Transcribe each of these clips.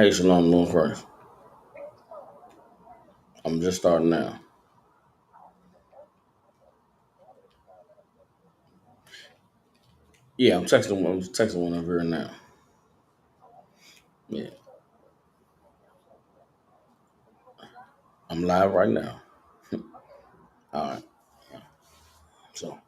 Hey, Shalom, Lord Christ. I'm just starting now. Yeah, I'm texting one over here now. Yeah, I'm live right now. All right. So,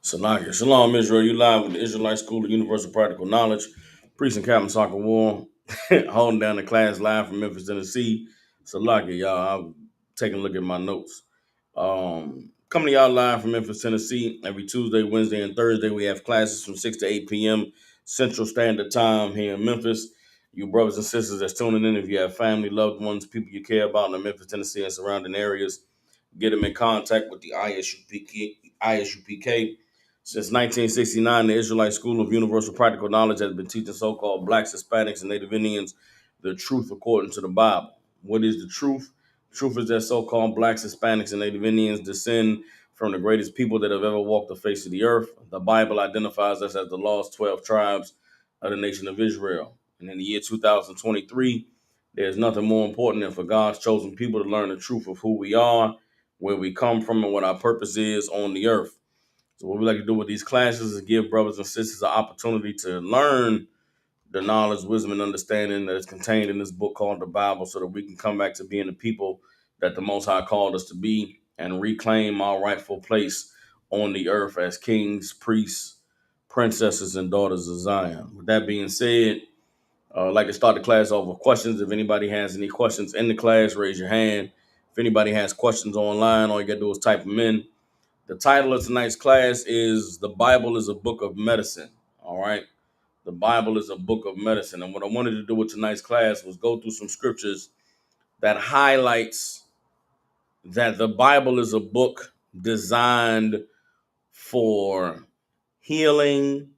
Salakia. Shalom, Israel. You live with the Israelite School of Universal Practical Knowledge. Priest and Captain Soccer War. Holding down the class live from Memphis, Tennessee. Salakia, y'all. I'm taking a look at my notes. Coming to y'all live from Memphis, Tennessee. Every Tuesday, Wednesday, and Thursday, we have classes from 6 to 8 p.m. Central Standard Time here in Memphis. You brothers and sisters that's tuning in, if you have family, loved ones, people you care about in the Memphis, Tennessee, and surrounding areas, get them in contact with the ISUPK. Since 1969, the Israelite School of Universal Practical Knowledge has been teaching so-called blacks, Hispanics, and Native Indians the truth according to the Bible. What is the truth? The truth is that so-called blacks, Hispanics, and Native Indians descend from the greatest people that have ever walked the face of the earth. The Bible identifies us as the lost 12 tribes of the nation of Israel. And in the year 2023, there's nothing more important than for God's chosen people to learn the truth of who we are, where we come from, and what our purpose is on the earth. So what we like to do with these classes is give brothers and sisters an opportunity to learn the knowledge, wisdom, and understanding that is contained in this book called the Bible, so that we can come back to being the people that the Most High called us to be and reclaim our rightful place on the earth as kings, priests, princesses, and daughters of Zion. With that being said, I'd like to start the class off with questions. If anybody has any questions in the class, raise your hand. If anybody has questions online, all you got to do is type them in. The title of tonight's class is The Bible is a Book of Medicine. All right. The Bible is a book of medicine. And what I wanted to do with tonight's class was go through some scriptures that highlights that the Bible is a book designed for healing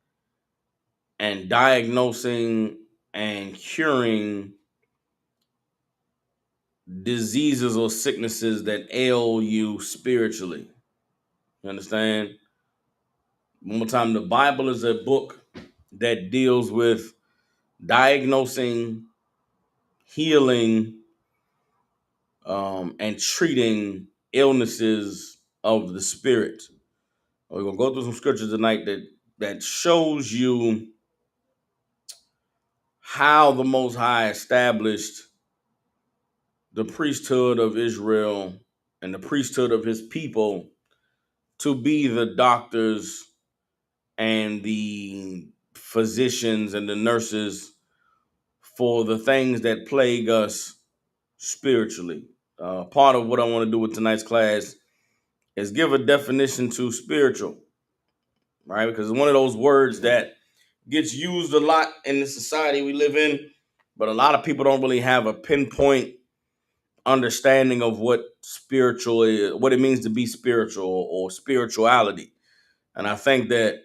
and diagnosing and curing diseases or sicknesses that ail you spiritually. You understand? One more time, the Bible is a book that deals with diagnosing, healing, and treating illnesses of the spirit. We're gonna go through some scriptures tonight that shows you how the Most High established the priesthood of Israel and the priesthood of his people to be the doctors and the physicians and the nurses for the things that plague us spiritually. Part of what I want to do with tonight's class is give a definition to spiritual, right? Because it's one of those words that gets used a lot in the society we live in, but a lot of people don't really have a pinpoint understanding of what spiritual is, what it means to be spiritual or spirituality. And I think that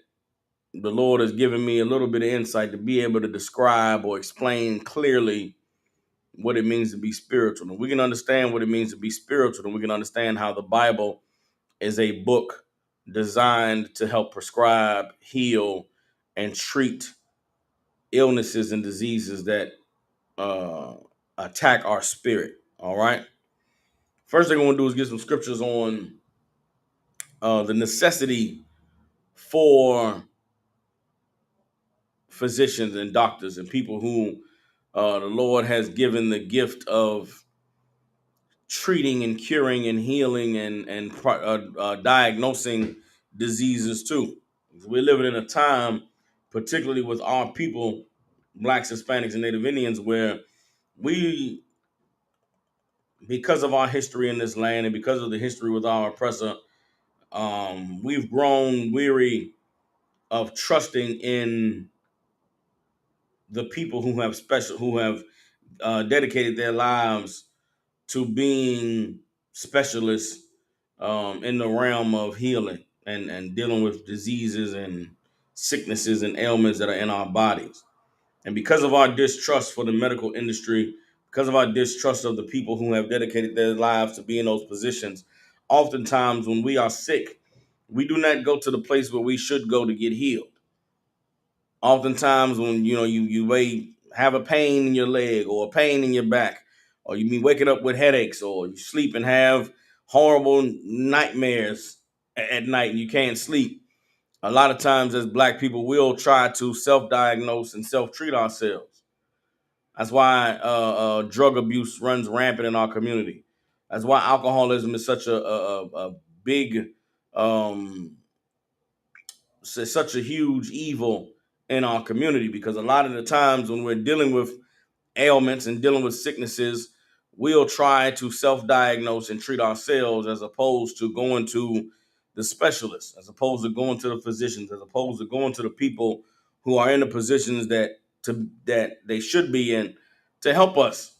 the Lord has given me a little bit of insight to be able to describe or explain clearly what it means to be spiritual. And we can understand what it means to be spiritual, and we can understand how the Bible is a book designed to help prescribe, heal, and treat illnesses and diseases that uh, attack our spirit. All right. First thing I want to do is get some scriptures on the necessity for physicians and doctors and people who the Lord has given the gift of treating and curing and healing and diagnosing diseases too. We're living in a time, particularly with our people, blacks, Hispanics, and Native Indians, where we, because of our history in this land and because of the history with our oppressor, we've grown weary of trusting in the people who have dedicated their lives to being specialists in the realm of healing and dealing with diseases and sicknesses and ailments that are in our bodies. And because of our distrust for the medical industry, because of our distrust of the people who have dedicated their lives to be in those positions, oftentimes when we are sick, we do not go to the place where we should go to get healed. Oftentimes when you may have a pain in your leg or a pain in your back, or you be waking up with headaches, or you sleep and have horrible nightmares at night and you can't sleep. A lot of times as black people, we'll try to self-diagnose and self-treat ourselves. That's why drug abuse runs rampant in our community. That's why alcoholism is such a big um, such a huge evil in our community, because a lot of the times when we're dealing with ailments and dealing with sicknesses, we'll try to self-diagnose and treat ourselves as opposed to going to the specialists, as opposed to going to the physicians, as opposed to going to the people who are in the positions that they should be in to help us.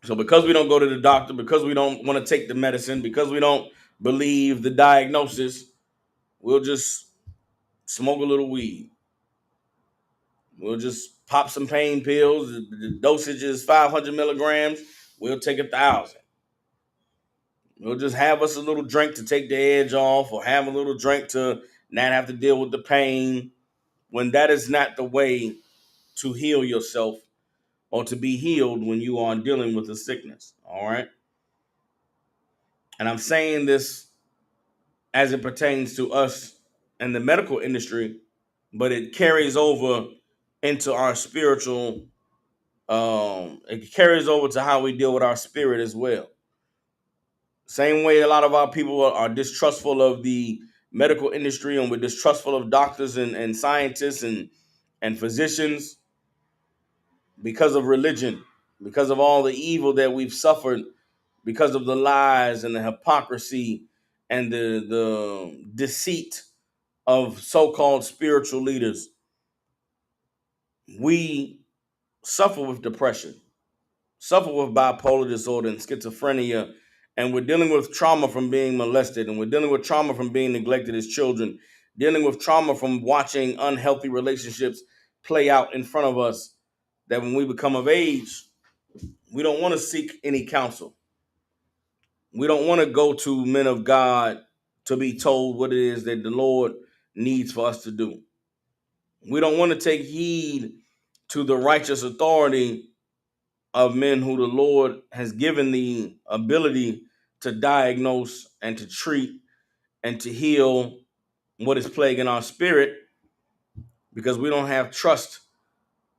So because we don't go to the doctor, because we don't want to take the medicine, because we don't believe the diagnosis, we'll just smoke a little weed. We'll just pop some pain pills. The dosage is 500 milligrams. We'll take 1,000. We'll just have us a little drink to take the edge off, or have a little drink to not have to deal with the pain, when that is not the way to heal yourself or to be healed when you are dealing with a sickness. All right. And I'm saying this as it pertains to us in the medical industry, but it carries over into our spiritual. It carries over to how we deal with our spirit as well. Same way a lot of our people are distrustful of the medical industry, and we're distrustful of doctors and scientists and physicians because of religion, because of all the evil that we've suffered, because of the lies and the hypocrisy and the deceit of so-called spiritual leaders. We suffer with depression, suffer with bipolar disorder and schizophrenia, and we're dealing with trauma from being molested, and we're dealing with trauma from being neglected as children, dealing with trauma from watching unhealthy relationships play out in front of us, that when we become of age, we don't want to seek any counsel. We don't want to go to men of God to be told what it is that the Lord needs for us to do. We don't want to take heed to the righteous authority of men who the Lord has given the ability to diagnose and to treat and to heal what is plaguing our spirit, because we don't have trust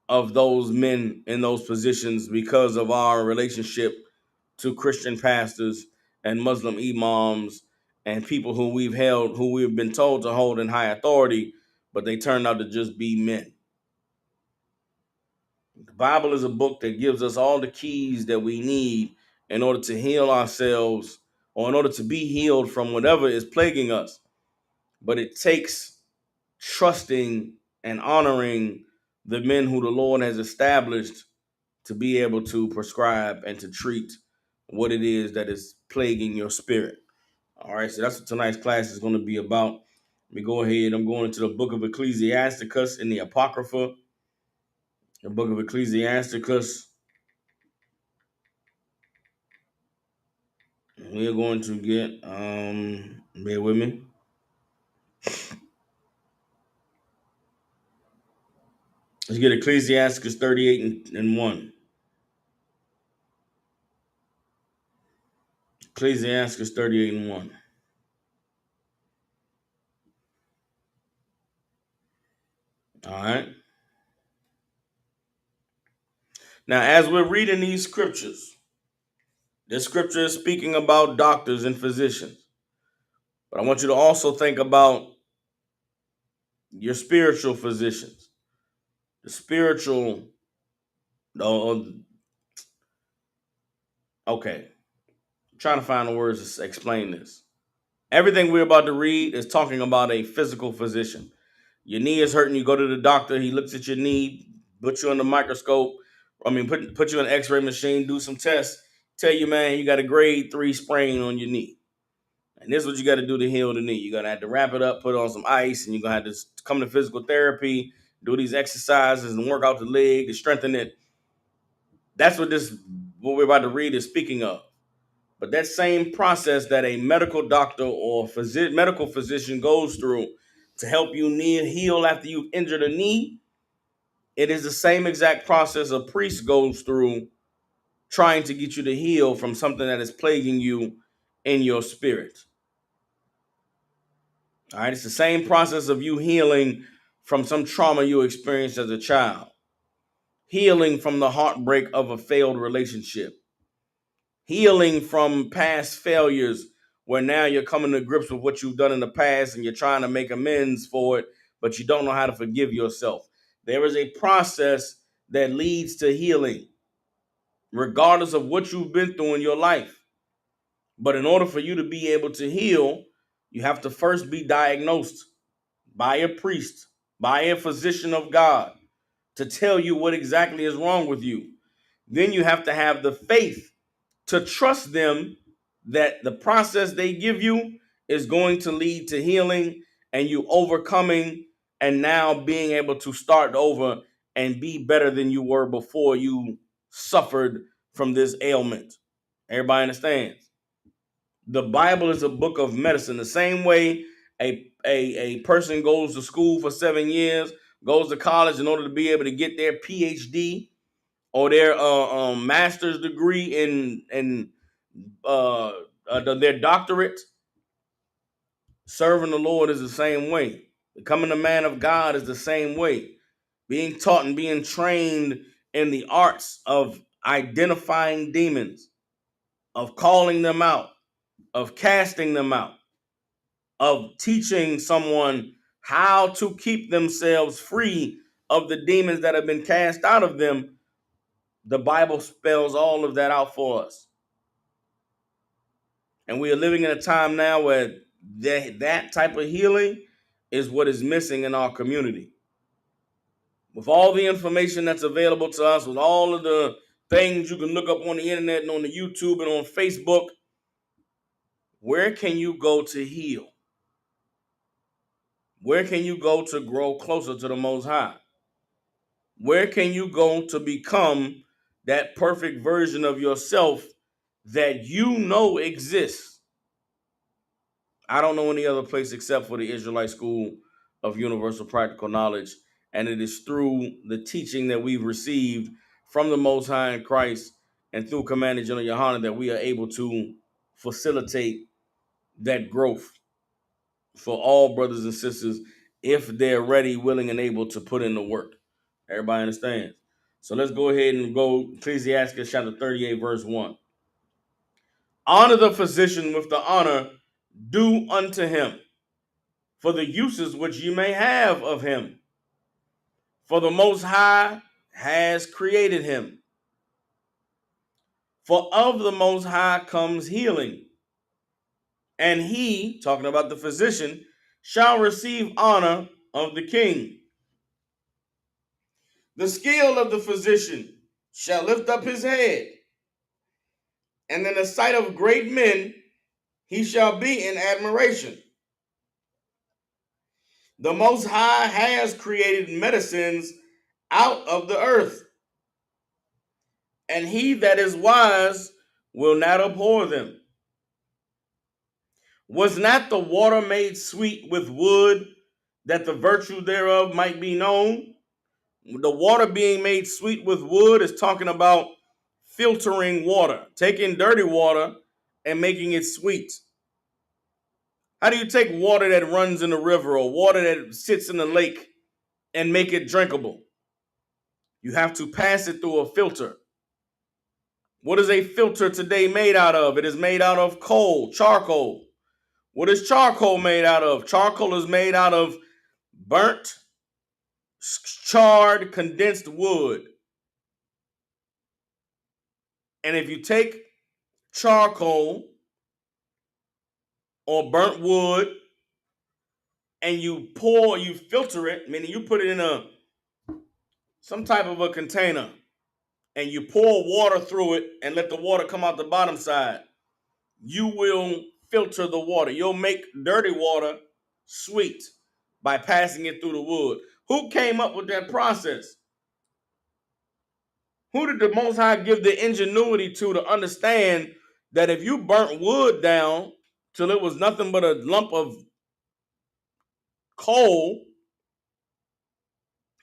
of those men in those positions because of our relationship to Christian pastors and Muslim imams and people who we've been told to hold in high authority, but they turned out to just be men. The Bible is a book that gives us all the keys that we need in order to heal ourselves or in order to be healed from whatever is plaguing us. But it takes trusting and honoring the men who the Lord has established to be able to prescribe and to treat what it is that is plaguing your spirit. All right, so that's what tonight's class is going to be about. Let me go ahead. I'm going into the book of Ecclesiasticus in the Apocrypha. The book of Ecclesiasticus. We're going to get, bear with me. Let's get Ecclesiasticus 38 and 1. Ecclesiasticus 38 and 1. All right. Now, as we're reading these scriptures, this scripture is speaking about doctors and physicians. But I want you to also think about your spiritual physicians, the spiritual. Okay, I'm trying to find the words to explain this. Everything we're about to read is talking about a physical physician. Your knee is hurting, you go to the doctor, he looks at your knee, put you on the microscope, put you on an x-ray machine, do some tests, tell you, man, you got a grade 3 sprain on your knee. And this is what you got to do to heal the knee. You're going to have to wrap it up, put on some ice, and you're going to have to come to physical therapy, do these exercises and work out the leg to strengthen it. That's what we're about to read is speaking of. But that same process that a medical doctor or medical physician goes through to help you heal after you've injured a knee, it is the same exact process a priest goes through trying to get you to heal from something that is plaguing you in your spirit. All right, it's the same process of you healing from some trauma you experienced as a child, healing from the heartbreak of a failed relationship, healing from past failures where now you're coming to grips with what you've done in the past and you're trying to make amends for it, but you don't know how to forgive yourself. There is a process that leads to healing, regardless of what you've been through in your life. But in order for you to be able to heal, you have to first be diagnosed by a priest, by a physician of God, to tell you what exactly is wrong with you. Then you have to have the faith to trust them that the process they give you is going to lead to healing and you overcoming and now being able to start over and be better than you were before you suffered from this ailment. Everybody understands? The Bible is a book of medicine. The same way a person goes to school for 7 years, goes to college in order to be able to get their PhD or their master's degree in their doctorate. Serving the Lord is the same way. Becoming a man of God is the same way. Being taught and being trained in the arts of identifying demons, of calling them out, of casting them out, of teaching someone how to keep themselves free of the demons that have been cast out of them. The Bible spells all of that out for us. And we are living in a time now where that type of healing is what is missing in our community. With all the information that's available to us, with all of the things you can look up on the internet and on the YouTube and on Facebook, where can you go to heal? Where can you go to grow closer to the Most High? Where can you go to become that perfect version of yourself that you know exists? I don't know any other place except for the Israelite School of Universal Practical Knowledge. And it is through the teaching that we've received from the Most High in Christ and through Commander General Yohanan that we are able to facilitate that growth for all brothers and sisters if they're ready, willing, and able to put in the work. Everybody understands. So let's go ahead and go Ecclesiastes chapter 38, verse 1. Honor the physician with the honor due unto him, for the uses which you may have of him. For the Most High has created him. For of the Most High comes healing. And he, talking about the physician, shall receive honor of the king. The skill of the physician shall lift up his head, and in the sight of great men he shall be in admiration. The Most High has created medicines out of the earth, and he that is wise will not abhor them. Was not the water made sweet with wood, that the virtue thereof might be known? The water being made sweet with wood is talking about filtering water, taking dirty water and making it sweet. How do you take water that runs in the river or water that sits in the lake and make it drinkable? You have to pass it through a filter. What is a filter today made out of? It is made out of coal, charcoal. What is charcoal made out of? Charcoal is made out of burnt, charred, condensed wood. And if you take charcoal or burnt wood and you filter it, meaning you put it in some type of a container, and you pour water through it and let the water come out the bottom side, you will filter the water. You'll make dirty water sweet by passing it through the wood. Who came up with that process? Who did the Most High give the ingenuity to understand that if you burnt wood down till it was nothing but a lump of coal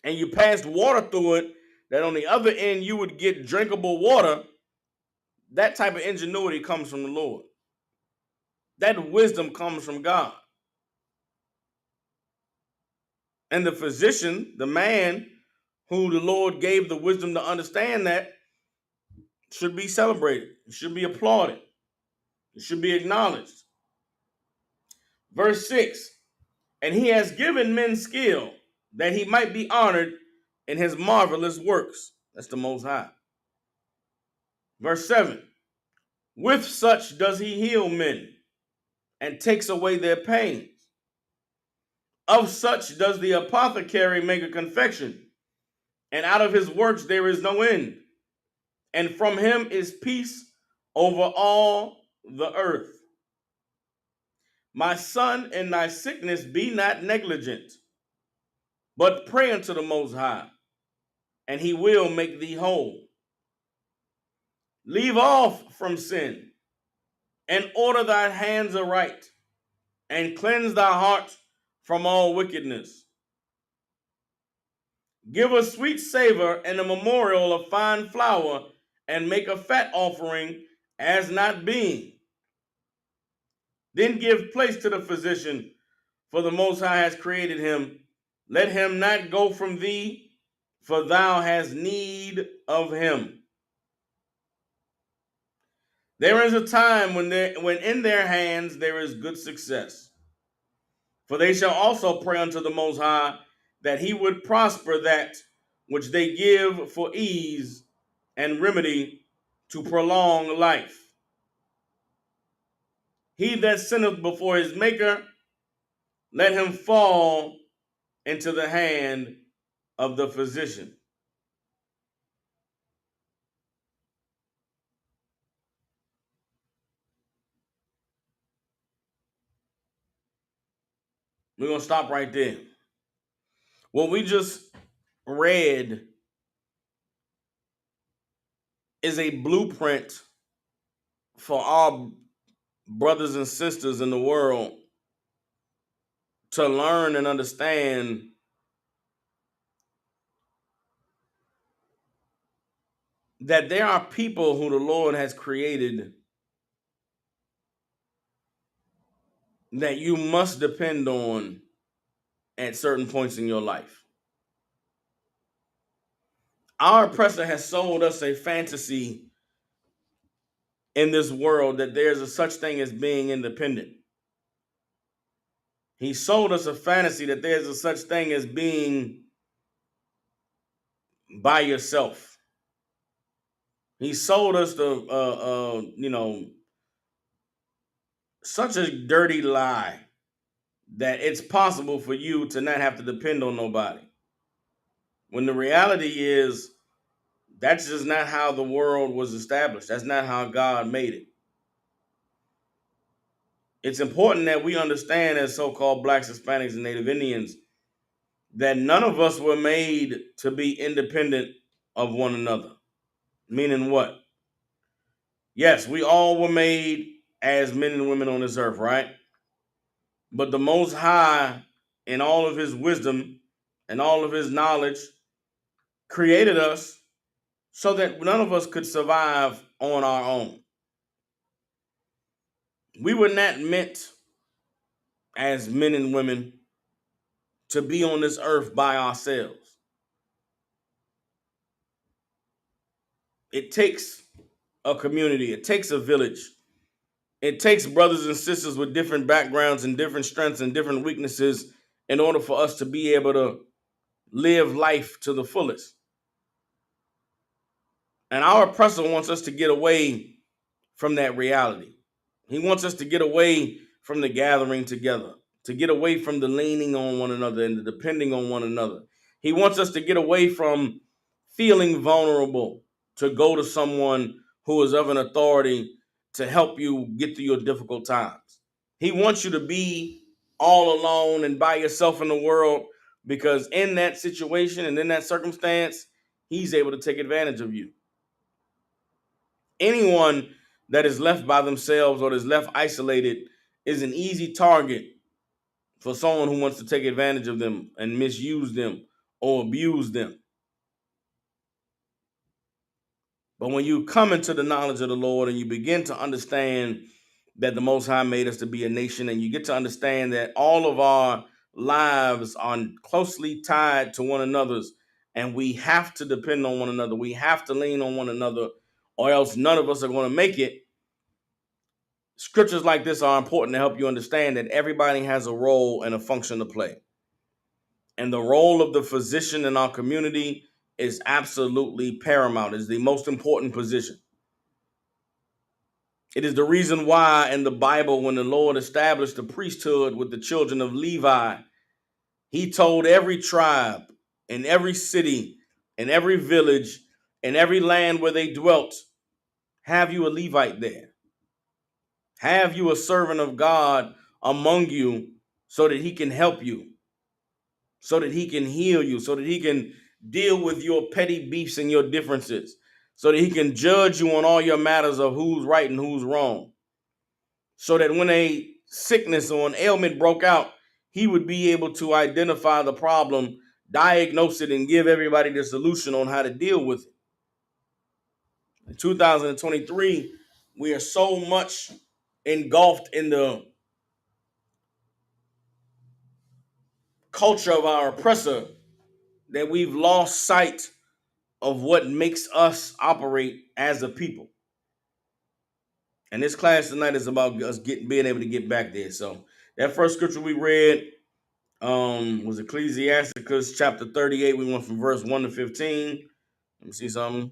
and you passed water through it, that on the other end you would get drinkable water? That type of ingenuity comes from the Lord. That wisdom comes from God. And the physician, the man who the Lord gave the wisdom to understand that, should be celebrated. It should be applauded. It should be acknowledged. Verse 6, and he has given men skill that he might be honored in his marvelous works. That's the Most High. Verse 7, with such does he heal men and takes away their pains. Of such does the apothecary make a confection, and out of his works there is no end. And from him is peace over all the earth. My son, in thy sickness be not negligent, but pray unto the Most High, and he will make thee whole. Leave off from sin, and order thy hands aright, and cleanse thy heart from all wickedness. Give a sweet savor and a memorial of fine flour, and make a fat offering as not being. Then give place to the physician, for the Most High has created him. Let him not go from thee, for thou hast need of him. There is a time when in their hands there is good success. For they shall also pray unto the Most High, that he would prosper that which they give for ease and remedy to prolong life. He that sinneth before his maker, let him fall into the hand of the physician. We're going to stop right there. What we just read is a blueprint for our brothers and sisters in the world to learn and understand that there are people who the Lord has created that you must depend on at certain points in your life. Our oppressor has sold us a fantasy in this world that there's a such thing as being independent. He sold us a fantasy that there's a such thing as being by yourself. He sold us such a dirty lie that it's possible for you to not have to depend on nobody. When the reality is, that's just not how the world was established. That's not how God made it. It's important that we understand, as so-called blacks, Hispanics, and Native Indians, that none of us were made to be independent of one another. Meaning what? Yes, we all were made as men and women on this earth, right? But the Most High, in all of his wisdom and all of his knowledge, created us so that none of us could survive on our own. We were not meant as men and women to be on this earth by ourselves. It takes a community, it takes a village, it takes brothers and sisters with different backgrounds and different strengths and different weaknesses in order for us to be able to live life to the fullest. And our oppressor wants us to get away from that reality. He wants us to get away from the gathering together, to get away from the leaning on one another and the depending on one another. He wants us to get away from feeling vulnerable, to go to someone who is of an authority to help you get through your difficult times. He wants you to be all alone and by yourself in the world, because in that situation and in that circumstance, he's able to take advantage of you. Anyone that is left by themselves or is left isolated is an easy target for someone who wants to take advantage of them and misuse them or abuse them. But when you come into the knowledge of the Lord and you begin to understand that the Most High made us to be a nation, and you get to understand that all of our lives are closely tied to one another's, and we have to depend on one another, we have to lean on one another, or else none of us are going to make it. Scriptures like this are important to help you understand that everybody has a role and a function to play. And the role of the physician in our community is absolutely paramount. It's the most important position. It is the reason why in the Bible, when the Lord established the priesthood with the children of Levi, he told every tribe in every city, in every village, in every land where they dwelt, have you a Levite there. Have you a servant of God among you so that he can help you, so that he can heal you, so that he can deal with your petty beefs and your differences, so that he can judge you on all your matters of who's right and who's wrong, so that when a sickness or an ailment broke out, he would be able to identify the problem, diagnose it, and give everybody the solution on how to deal with it. In 2023, we are so much engulfed in the culture of our oppressor that we've lost sight of what makes us operate as a people. And this class tonight is about us being able to get back there. So that first scripture we read was Ecclesiasticus chapter 38. We went from verse 1 to 15. Let me see something.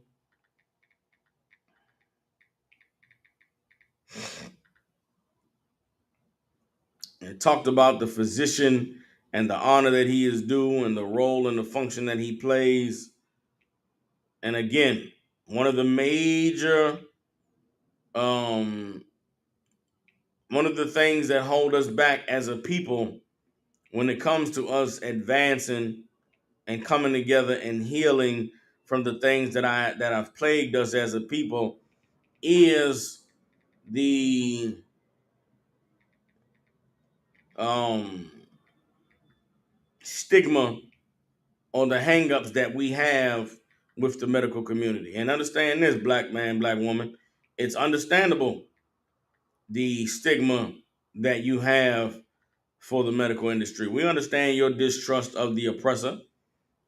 It talked about the physician and the honor that he is due and the role and the function that he plays. And again, one of the major one of the things that hold us back as a people when it comes to us advancing and coming together and healing from the things that have plagued us as a people is the stigma or the hangups that we have with the medical community. And understand this, black man, black woman, it's understandable the stigma that you have for the medical industry. We understand your distrust of the oppressor.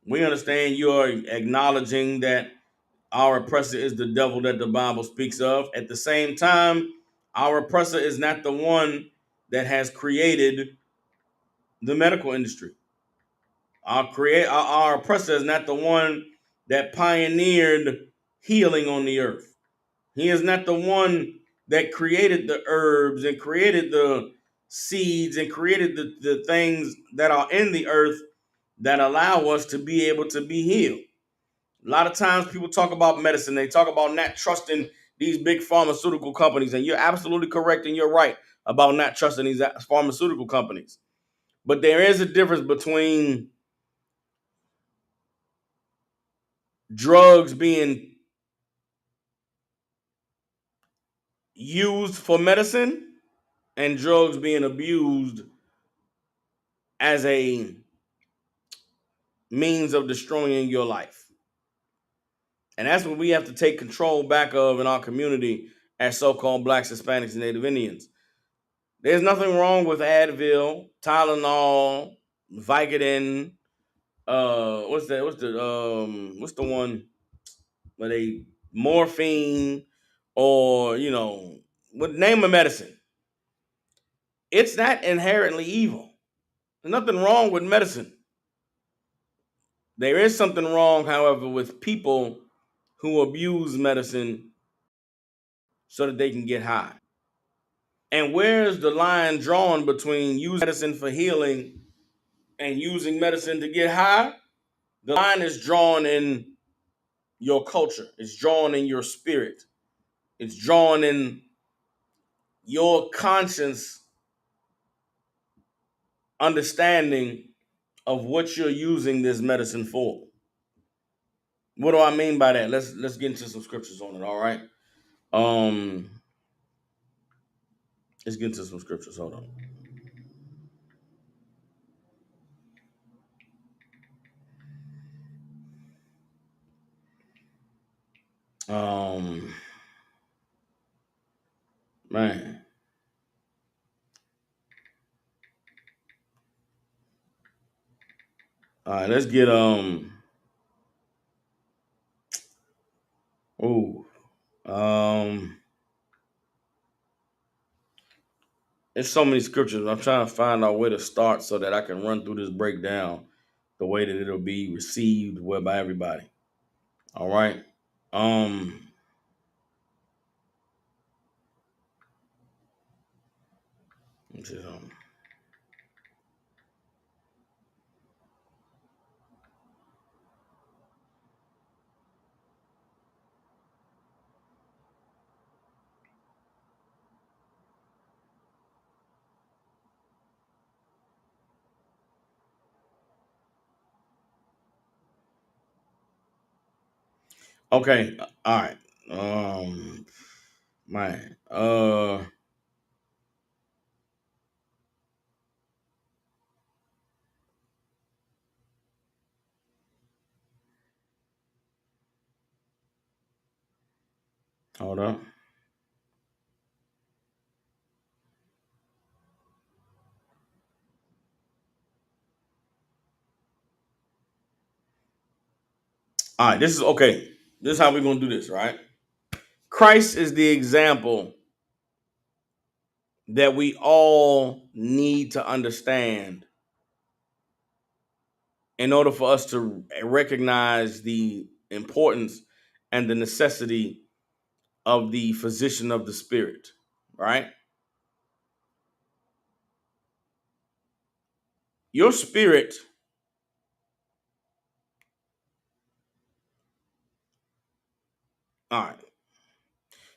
We understand you're acknowledging that our oppressor is the devil that the Bible speaks of. At the same time, our oppressor is not the one that has created the medical industry. Our oppressor is not the one that pioneered healing on the earth. He is not the one that created the herbs and created the seeds and created the things that are in the earth that allow us to be able to be healed. A lot of times people talk about medicine, they talk about not trusting these big pharmaceutical companies, and you're absolutely correct and you're right about not trusting these pharmaceutical companies. But there is a difference between drugs being used for medicine and drugs being abused as a means of destroying your life. And that's what we have to take control back of in our community as so-called blacks, Hispanics, and Native Indians. There's nothing wrong with Advil, Tylenol, Vicodin. What's that? What's the one where they morphine or what name of medicine? It's not inherently evil. There's nothing wrong with medicine. There is something wrong, however, with people who abuse medicine so that they can get high. And where's the line drawn between using medicine for healing and using medicine to get high? The line is drawn in your culture. It's drawn in your spirit. It's drawn in your conscious understanding of what you're using this medicine for. What do I mean by that? Let's get into some scriptures on it, all right? Um let's get into some scriptures. Hold on. Man. All right, let's get oh um there's so many scriptures. I'm trying to find out where to start so that I can run through this breakdown the way that it'll be received well by everybody. All right. Um. Let's see something. Okay. All right. Man. Hold up. All right. This is okay. This is how we're gonna do this, right? Christ is the example that we all need to understand in order for us to recognize the importance and the necessity of the physician of the spirit, right? Your spirit, all right,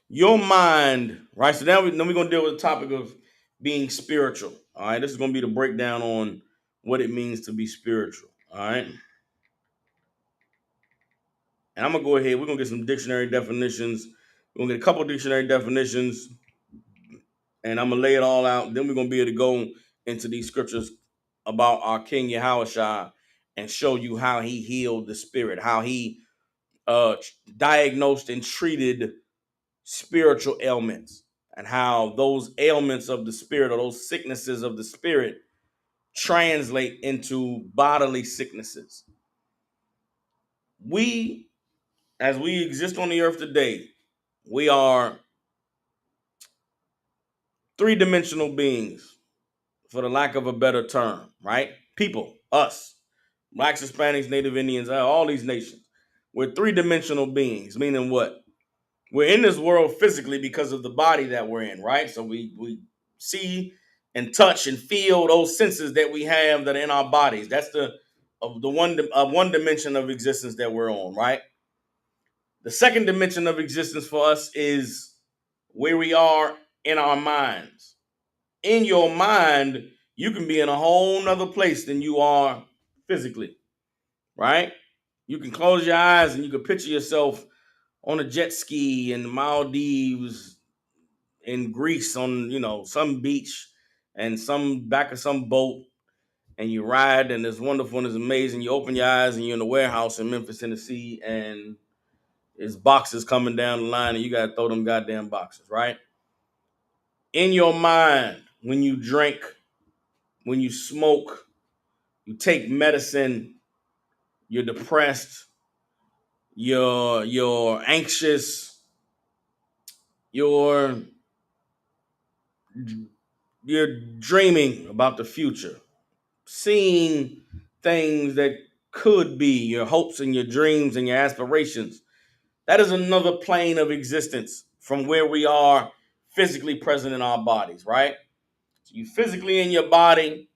your mind, right? So then we're going to deal with the topic of being spiritual, all right? This is going to be the breakdown on what it means to be spiritual, all right? And I'm going to go ahead, we're going to get some dictionary definitions. We're going to get a couple dictionary definitions, and I'm going to lay it all out. Then we're going to be able to go into these scriptures about our King Yahushua and show you how he healed the spirit, how he diagnosed and treated spiritual ailments, and how those ailments of the spirit or those sicknesses of the spirit translate into bodily sicknesses. We, as we exist on the earth today, we are three-dimensional beings, for the lack of a better term, right? People, us, blacks, Hispanics, Native Indians, all these nations. We're three-dimensional beings, meaning what? We're in this world physically because of the body that we're in, right? So we see and touch and feel those senses that we have that are in our bodies. That's the one dimension of existence that we're on, right? The second dimension of existence for us is where we are in our minds. In your mind, you can be in a whole nother place than you are physically, right? You can close your eyes and you can picture yourself on a jet ski in the Maldives, in Greece, on some beach, and some back of some boat, and you ride, and it's wonderful and it's amazing. You open your eyes and you're in a warehouse in Memphis, Tennessee, and it's boxes coming down the line, and you gotta throw them goddamn boxes, right? In your mind, when you drink, when you smoke, you take medicine, you're depressed, you're anxious, you're you're dreaming about the future, seeing things that could be your hopes and your dreams and your aspirations. That is another plane of existence from where we are physically present in our bodies, right? So you physically in your body,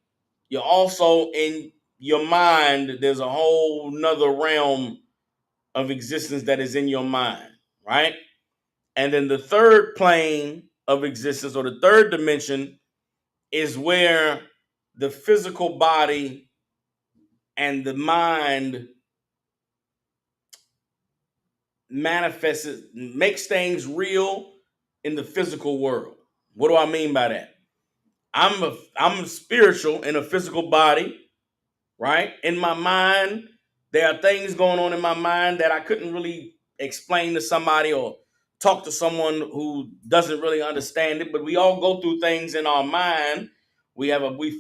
you're also in your mind. There's a whole nother realm of existence that is in your mind, right? And then the third plane of existence, or the third dimension, is where the physical body and the mind manifests, makes things real in the physical world. What do I mean by that? I'm spiritual in a physical body, right? In my mind, there are things going on in my mind that I couldn't really explain to somebody or talk to someone who doesn't really understand it. But we all go through things in our mind. We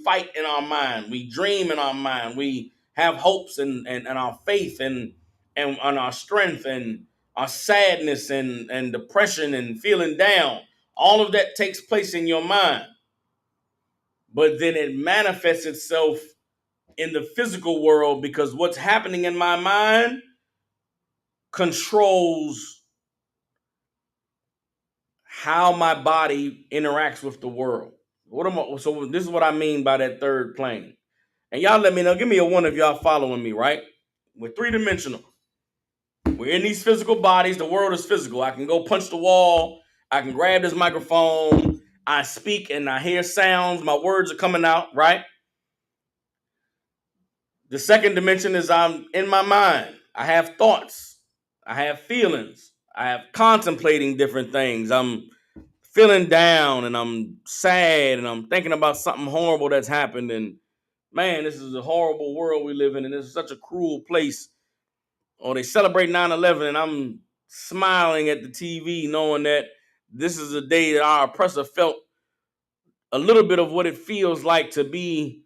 fight in our mind. We dream in our mind. We have hopes and our faith and our strength and our sadness and depression and feeling down. All of that takes place in your mind. But then it manifests itself in the physical world, because what's happening in my mind controls how my body interacts with the world. So this is what I mean by that third plane. And y'all let me know, give me a one if y'all following me, right? We're three-dimensional. We're in these physical bodies. The world is physical. I can go punch the wall. I can grab this microphone. I speak and I hear sounds. My words are coming out, right? The second dimension is I'm in my mind. I have thoughts. I have feelings. I have contemplating different things. I'm feeling down and I'm sad and I'm thinking about something horrible that's happened. And man, this is a horrible world we live in, and this is such a cruel place. Or they celebrate 9/11 and I'm smiling at the TV knowing that this is a day that our oppressor felt a little bit of what it feels like to be,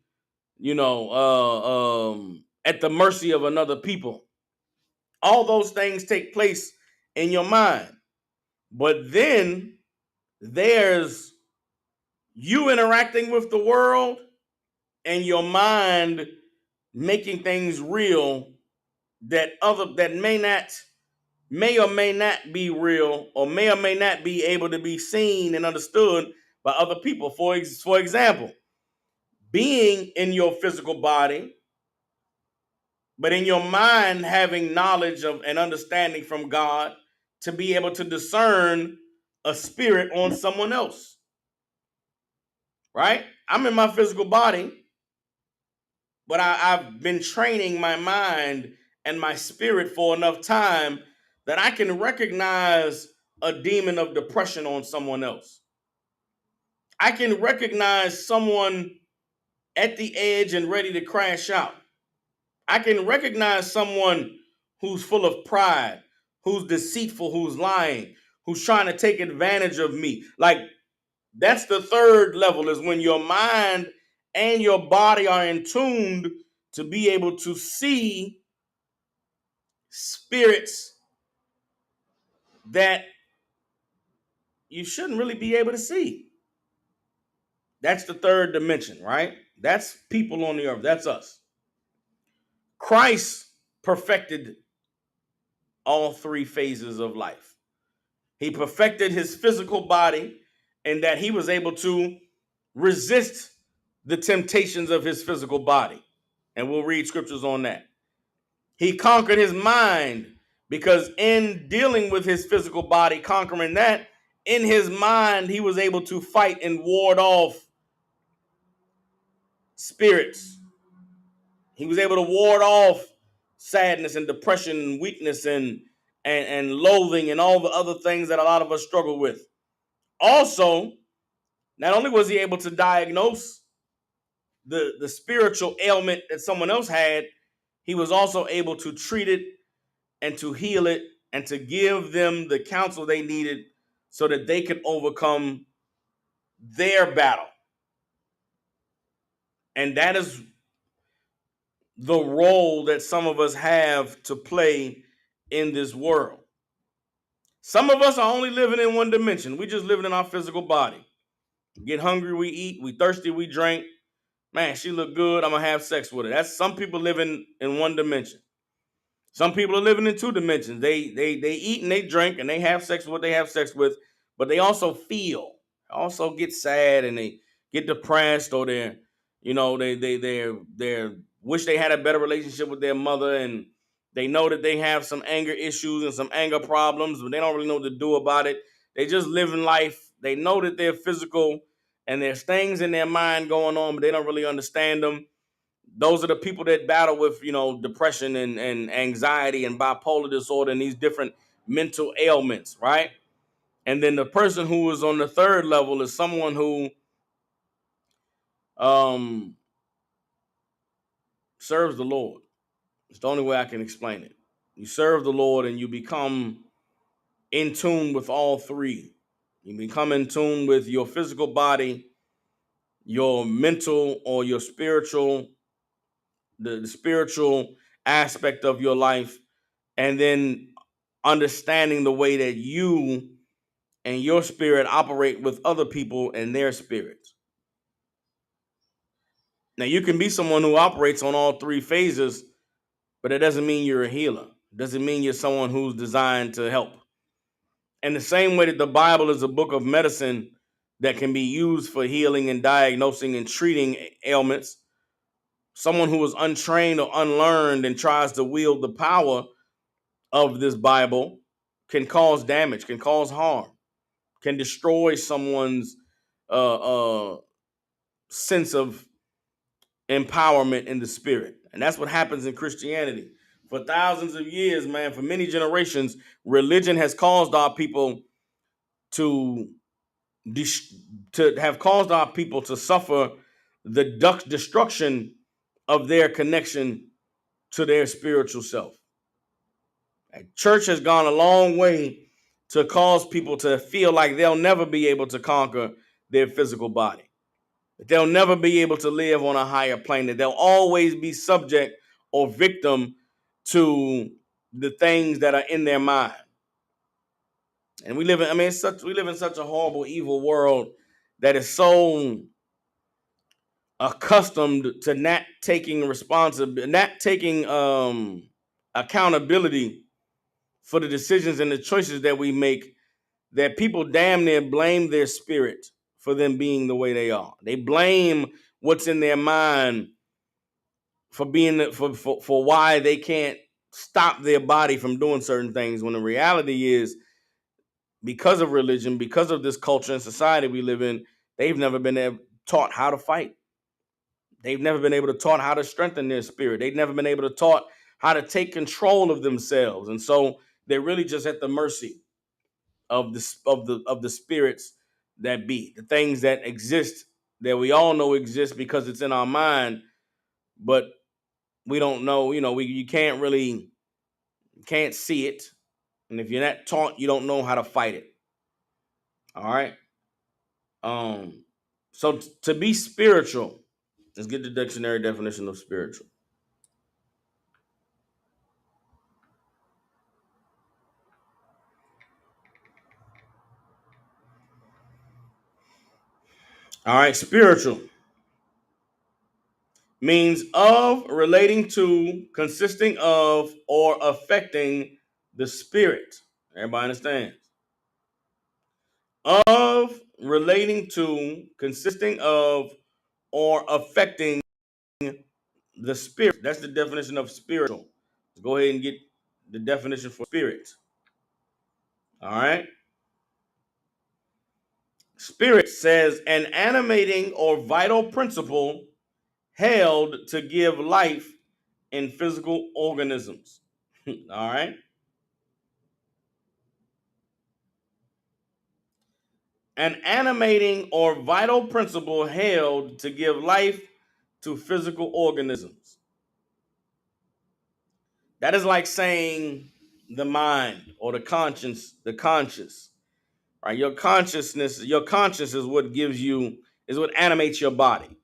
at the mercy of another people. All those things take place in your mind. But then there's you interacting with the world and your mind making things real that may or may not be real, or may not be able to be seen and understood by other people. For example, being in your physical body, but in your mind having knowledge of and understanding from God to be able to discern a spirit on someone else, right? I'm in my physical body, but I've been training my mind and my spirit for enough time that I can recognize a demon of depression on someone else. I can recognize someone at the edge and ready to crash out. I can recognize someone who's full of pride, who's deceitful, who's lying, who's trying to take advantage of me. Like, that's the third level, is when your mind and your body are in tuned to be able to see spirits that you shouldn't really be able to see. That's the third dimension, right? That's people on the earth. That's us. Christ perfected all three phases of life. He perfected his physical body in that he was able to resist the temptations of his physical body. And we'll read scriptures on that. He conquered his mind because in dealing with his physical body, conquering that, in his mind, he was able to fight and ward off spirits. He was able to ward off sadness and depression and weakness and loathing and all the other things that a lot of us struggle with. Also, not only was he able to diagnose the spiritual ailment that someone else had, he was also able to treat it and to heal it and to give them the counsel they needed so that they could overcome their battle. And that is the role that some of us have to play in this world. Some of us are only living in one dimension. We just living in our physical body. Get hungry, we eat. We thirsty, we drink. Man, she look good. I'm gonna have sex with her. That's some people living in one dimension. Some people are living in two dimensions. They eat and they drink and they have sex with what they have sex with, but they also feel, also get sad and they get depressed, or they wish they had a better relationship with their mother, and they know that they have some anger issues and some anger problems, but they don't really know what to do about it. They just live in life. They know that they're physical and there's things in their mind going on, but they don't really understand them. Those are the people that battle with, depression and anxiety and bipolar disorder and these different mental ailments, right? And then the person who is on the third level is someone who um, serves the Lord. It's the only way I can explain it. You serve the Lord and you become in tune with all three. You become in tune with your physical body, your mental or your spiritual, the spiritual aspect of your life, and then understanding the way that you and your spirit operate with other people and their spirits. Now, you can be someone who operates on all three phases, but it doesn't mean you're a healer. It doesn't mean you're someone who's designed to help. In the same way that the Bible is a book of medicine that can be used for healing and diagnosing and treating ailments, someone who is untrained or unlearned and tries to wield the power of this Bible can cause damage, can cause harm, can destroy someone's sense of empowerment in the spirit. And that's what happens in Christianity. For thousands of years, man, for many generations, religion has caused our people to have caused our people to suffer the destruction of their connection to their spiritual self. Church has gone a long way to cause people to feel like they'll never be able to conquer their physical body. That they'll never be able to live on a higher plane. That they'll always be subject or victim to the things that are in their mind. And we live in such a horrible, evil world that is so accustomed to not taking accountability for the decisions and the choices that we make, that people damn near blame their spirit for them being the way they are. They blame what's in their mind for being for why they can't stop their body from doing certain things, when the reality is, because of religion, because of this culture and society we live in, they've never been taught how to fight. They've never been able to taught how to strengthen their spirit. They've never been able to taught how to take control of themselves. And so they're really just at the mercy of the spirits that be, the things that exist, that we all know exist because it's in our mind, but we don't know, you can't see it. And if you're not taught, you don't know how to fight it. All right. So to be spiritual, let's get the dictionary definition of spiritual. All right, spiritual means of, relating to, consisting of, or affecting the spirit. Everybody understands? Of, relating to, consisting of, or affecting the spirit. That's the definition of spiritual. Let's go ahead and get the definition for spirit. All right. Spirit says an animating or vital principle held to give life in physical organisms. All right. An animating or vital principle held to give life to physical organisms. That is like saying the mind or the conscience, the conscious, right? Your consciousness, your conscience is what gives you, is what animates your body.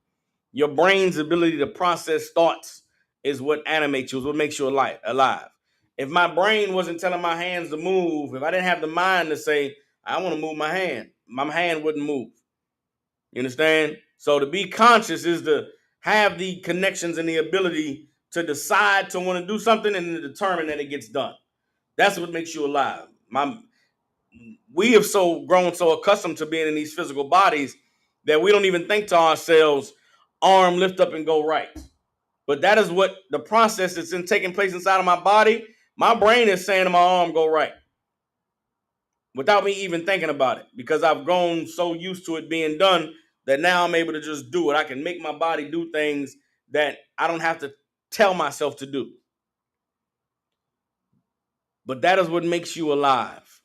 Your brain's ability to process thoughts is what animates you, is what makes you alive. If my brain wasn't telling my hands to move, if I didn't have the mind to say, I want to move my hand wouldn't move. You understand? So to be conscious is to have the connections and the ability to decide to want to do something and to determine that it gets done. That's what makes you alive. We have so grown so accustomed to being in these physical bodies that we don't even think to ourselves, arm lift up and go right. But that is what the process that's taking place inside of my body. My brain is saying to my arm, go right, without me even thinking about it, because I've grown so used to it being done that now I'm able to just do it. I can make my body do things that I don't have to tell myself to do. But that is what makes you alive.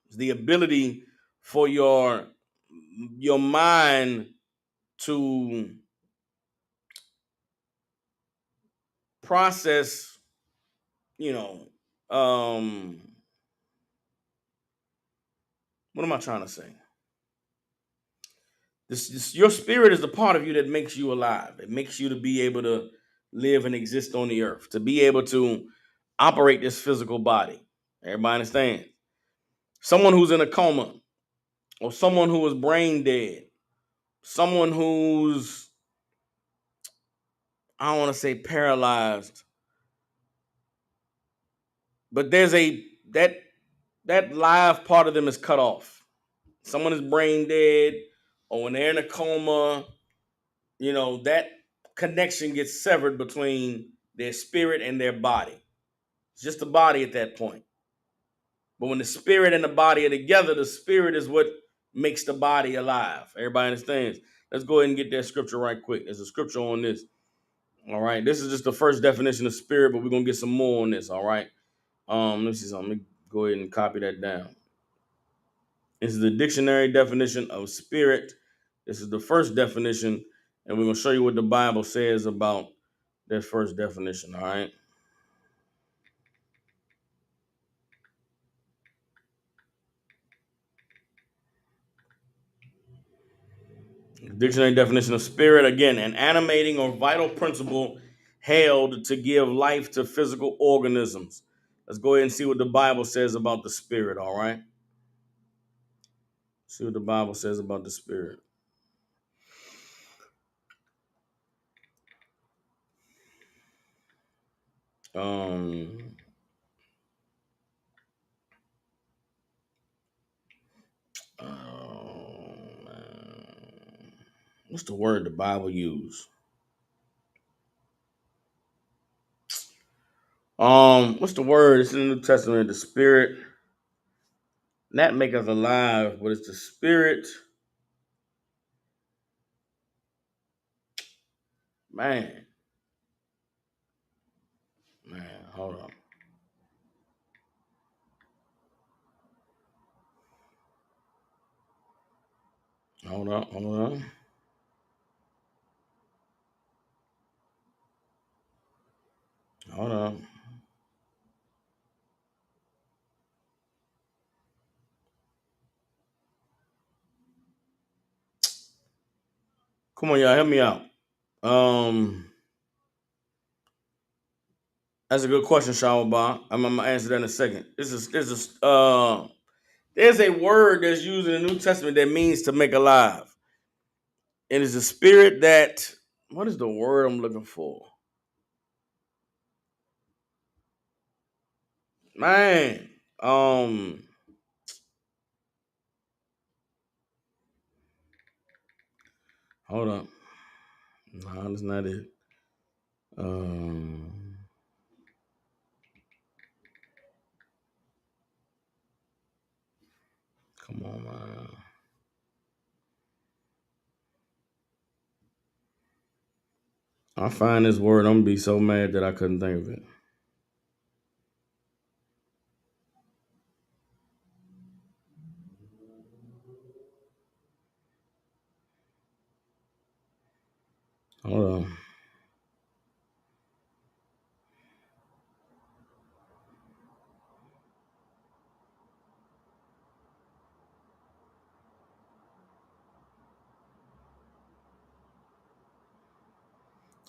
It's the ability for your mind to process, you know, what am I trying to say? Your spirit is the part of you that makes you alive. It makes you to be able to live and exist on the earth, to be able to operate this physical body. Everybody understand? Someone who's in a coma, or someone who is brain dead, someone who's, I don't want to say paralyzed, but there's that live part of them is cut off. Someone is brain dead, or when they're in a coma, that connection gets severed between their spirit and their body. It's just the body at that point. But when the spirit and the body are together, the spirit is what makes the body alive. Everybody understands? Let's go ahead and get that scripture right quick. There's a scripture on this. All right. This is just the first definition of spirit, but we're going to get some more on this. All right. Let me see something. Let me go ahead and copy that down. This is the dictionary definition of spirit. This is the first definition, and we're going to show you what the Bible says about that first definition. All right. Dictionary definition of spirit, again, an animating or vital principle held to give life to physical organisms. Let's go ahead and see what the Bible says about the spirit, all right? See what the Bible says about the spirit. Um, oh, what's the word the Bible use? What's the word? It's in the New Testament. The spirit, that make us alive, but it's the spirit. Man, hold on. Hold on. Hold on. Come on, y'all, help me out. Um, that's a good question, Shawaba. I'm gonna answer that in a second. There's a word that's used in the New Testament that means to make alive. It is the spirit that, what is the word I'm looking for? Man, hold up. No, that's not it. Um, Come on, man. I find this word, I'm gonna be so mad that I couldn't think of it. Hold on.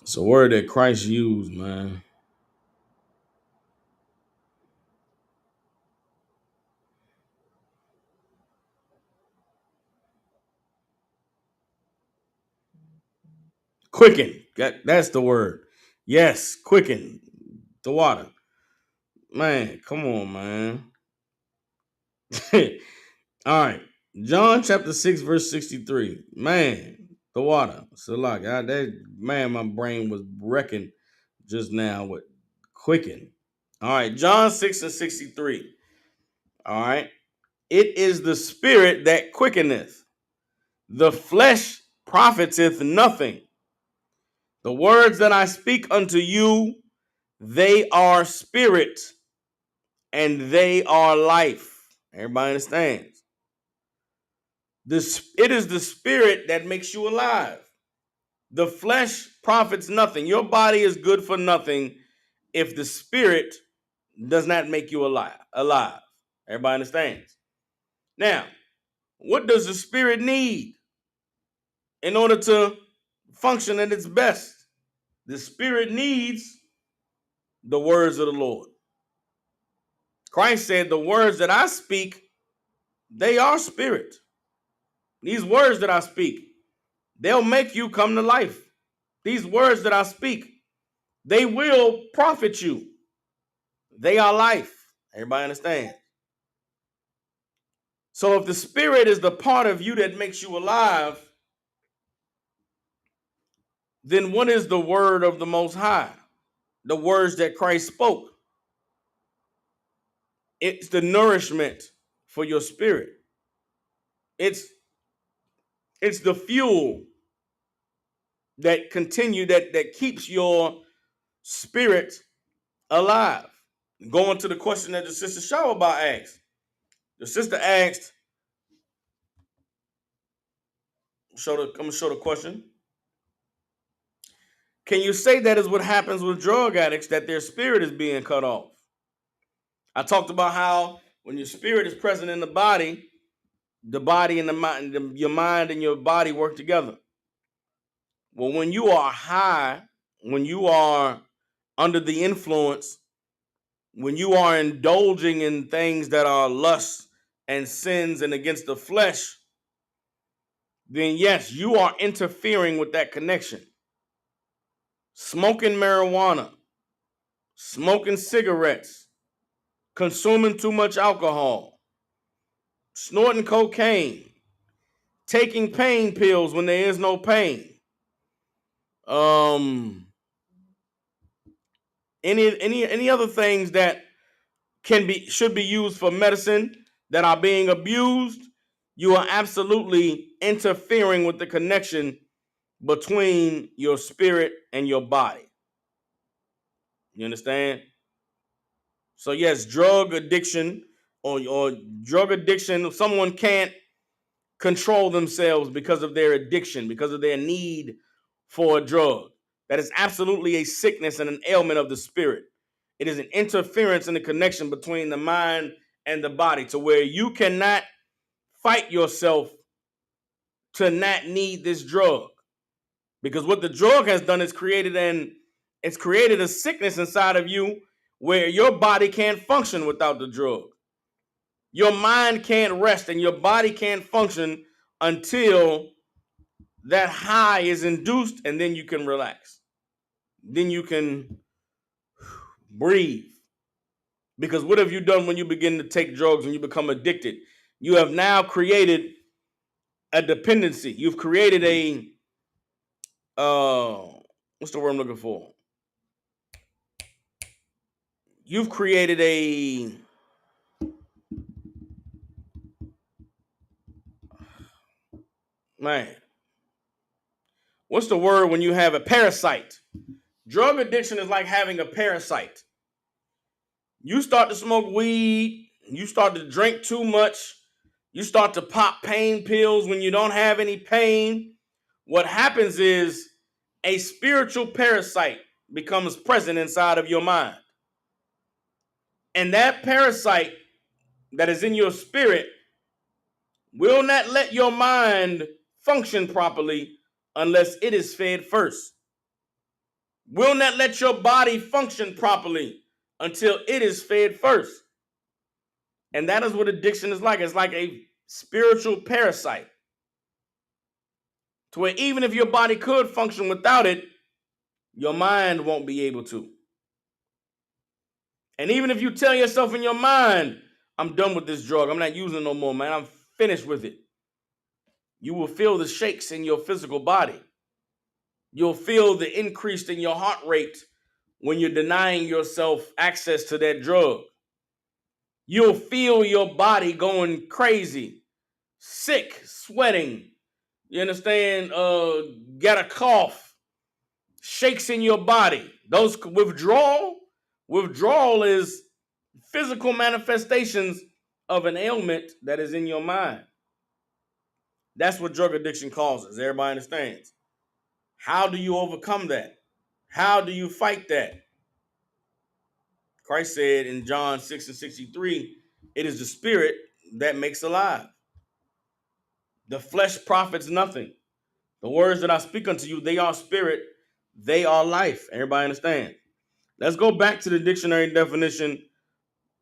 It's a word that Christ used, man. Quicken. That's the word. Yes, quicken the water. Man, come on, man. All right. John chapter 6, verse 63. Man, the water. So like that man, my brain was wrecking just now with quicken. All right, John 6 and 63. All right. It is the spirit that quickeneth. The flesh profiteth nothing. The words that I speak unto you, they are spirit and they are life. Everybody understands? It is the spirit that makes you alive. The flesh profits nothing. Your body is good for nothing if the spirit does not make you alive. Everybody understands? Now, what does the spirit need in order to function at its best? The spirit needs the words of the Lord. Christ said, the words that I speak, they are spirit. These words that I speak, they'll make you come to life. These words that I speak, they will profit you. They are life. Everybody understand? So if the spirit is the part of you that makes you alive, then what is the word of the Most High? The words that Christ spoke. It's the nourishment for your spirit. It's the fuel that keeps your spirit alive. Going to the question that the sister Shawabah asked. The sister asked, I'm gonna show the question. Can you say that is what happens with drug addicts, that their spirit is being cut off? I talked about how when your spirit is present in the body and the mind, your mind and your body work together. Well, when you are high, when you are under the influence, when you are indulging in things that are lust and sins and against the flesh, then yes, you are interfering with that connection. Smoking marijuana, smoking cigarettes, consuming too much alcohol, snorting cocaine, taking pain pills when there is no pain. Any other things that should be used for medicine that are being abused, you are absolutely interfering with the connection between your spirit and your body. You understand? So yes, drug addiction or drug addiction, someone can't control themselves because of their addiction, because of their need for a drug. That is absolutely a sickness and an ailment of the spirit. It is an interference in the connection between the mind and the body to where you cannot fight yourself to not need this drug. Because what the drug has done is created a sickness inside of you where your body can't function without the drug. Your mind can't rest and your body can't function until that high is induced, and then you can relax. Then you can breathe. Because what have you done when you begin to take drugs and you become addicted? You have now created a dependency. You've created a what's the word I'm looking for? You've created a man. What's the word when you have a parasite? Drug addiction is like having a parasite. You start to smoke weed, you start to drink too much, you start to pop pain pills when you don't have any pain. What happens is a spiritual parasite becomes present inside of your mind. And that parasite that is in your spirit will not let your mind function properly unless it is fed first. Will not let your body function properly until it is fed first. And that is what addiction is like. It's like a spiritual parasite. To where even if your body could function without it, your mind won't be able to. And even if you tell yourself in your mind, I'm done with this drug, I'm not using it no more, man, I'm finished with it, you will feel the shakes in your physical body. You'll feel the increase in your heart rate when you're denying yourself access to that drug. You'll feel your body going crazy, sick, sweating. You understand? Get a cough, shakes in your body. Those withdrawal is physical manifestations of an ailment that is in your mind. That's what drug addiction causes. Everybody understands. How do you overcome that? How do you fight that? Christ said in John 6:63, it is the spirit that makes alive. The flesh profits nothing. The words that I speak unto you, they are spirit, they are life. Everybody understand? Let's go back to the dictionary definition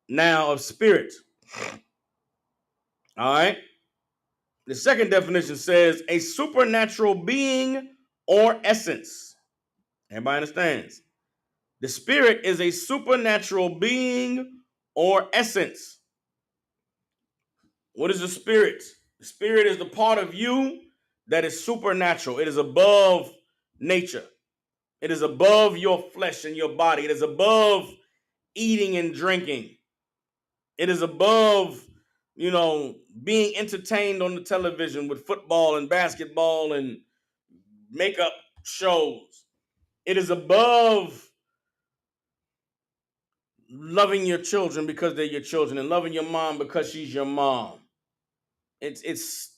now of spirit. All right. The second definition says a supernatural being or essence. Everybody understands? The spirit is a supernatural being or essence. What is the spirit? The spirit is the part of you that is supernatural. It is above nature. It is above your flesh and your body. It is above eating and drinking. It is above, being entertained on the television with football and basketball and makeup shows. It is above loving your children because they're your children and loving your mom because she's your mom. It's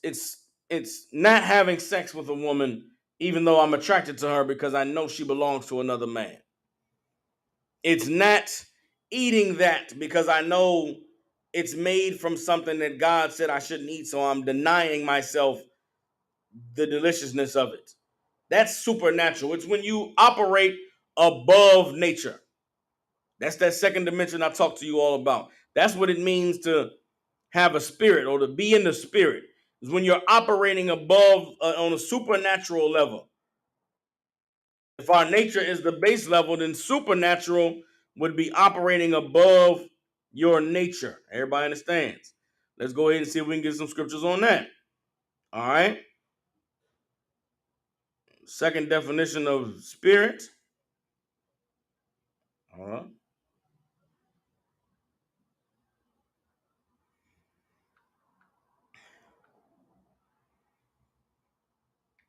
not having sex with a woman even though I'm attracted to her because I know she belongs to another man. It's not eating that because I know it's made from something that God said I shouldn't eat, so I'm denying myself the deliciousness of it. That's supernatural. It's when you operate above nature. That's that second dimension I talked to you all about. That's what it means to have a spirit or to be in the spirit. Is when you're operating above on a supernatural level. If our nature is the base level, then supernatural would be operating above your nature. Everybody understands? Let's go ahead and see if we can get some scriptures on that. All right. Second definition of spirit. All right.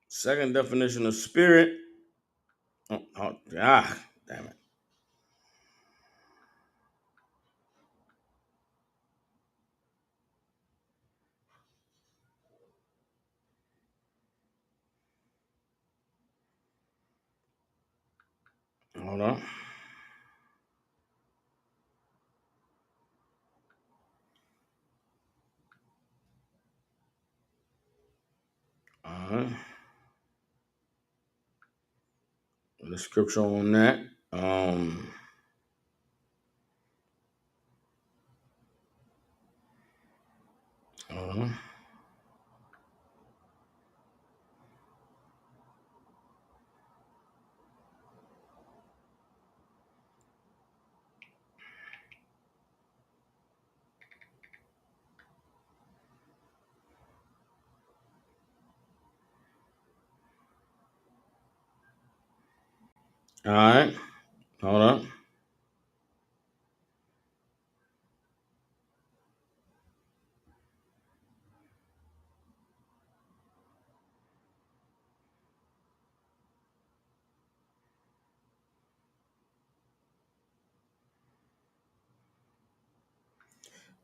Second definition of spirit. Damn it. Hold on. All right. The scripture on that. Uh, All right. Hold on.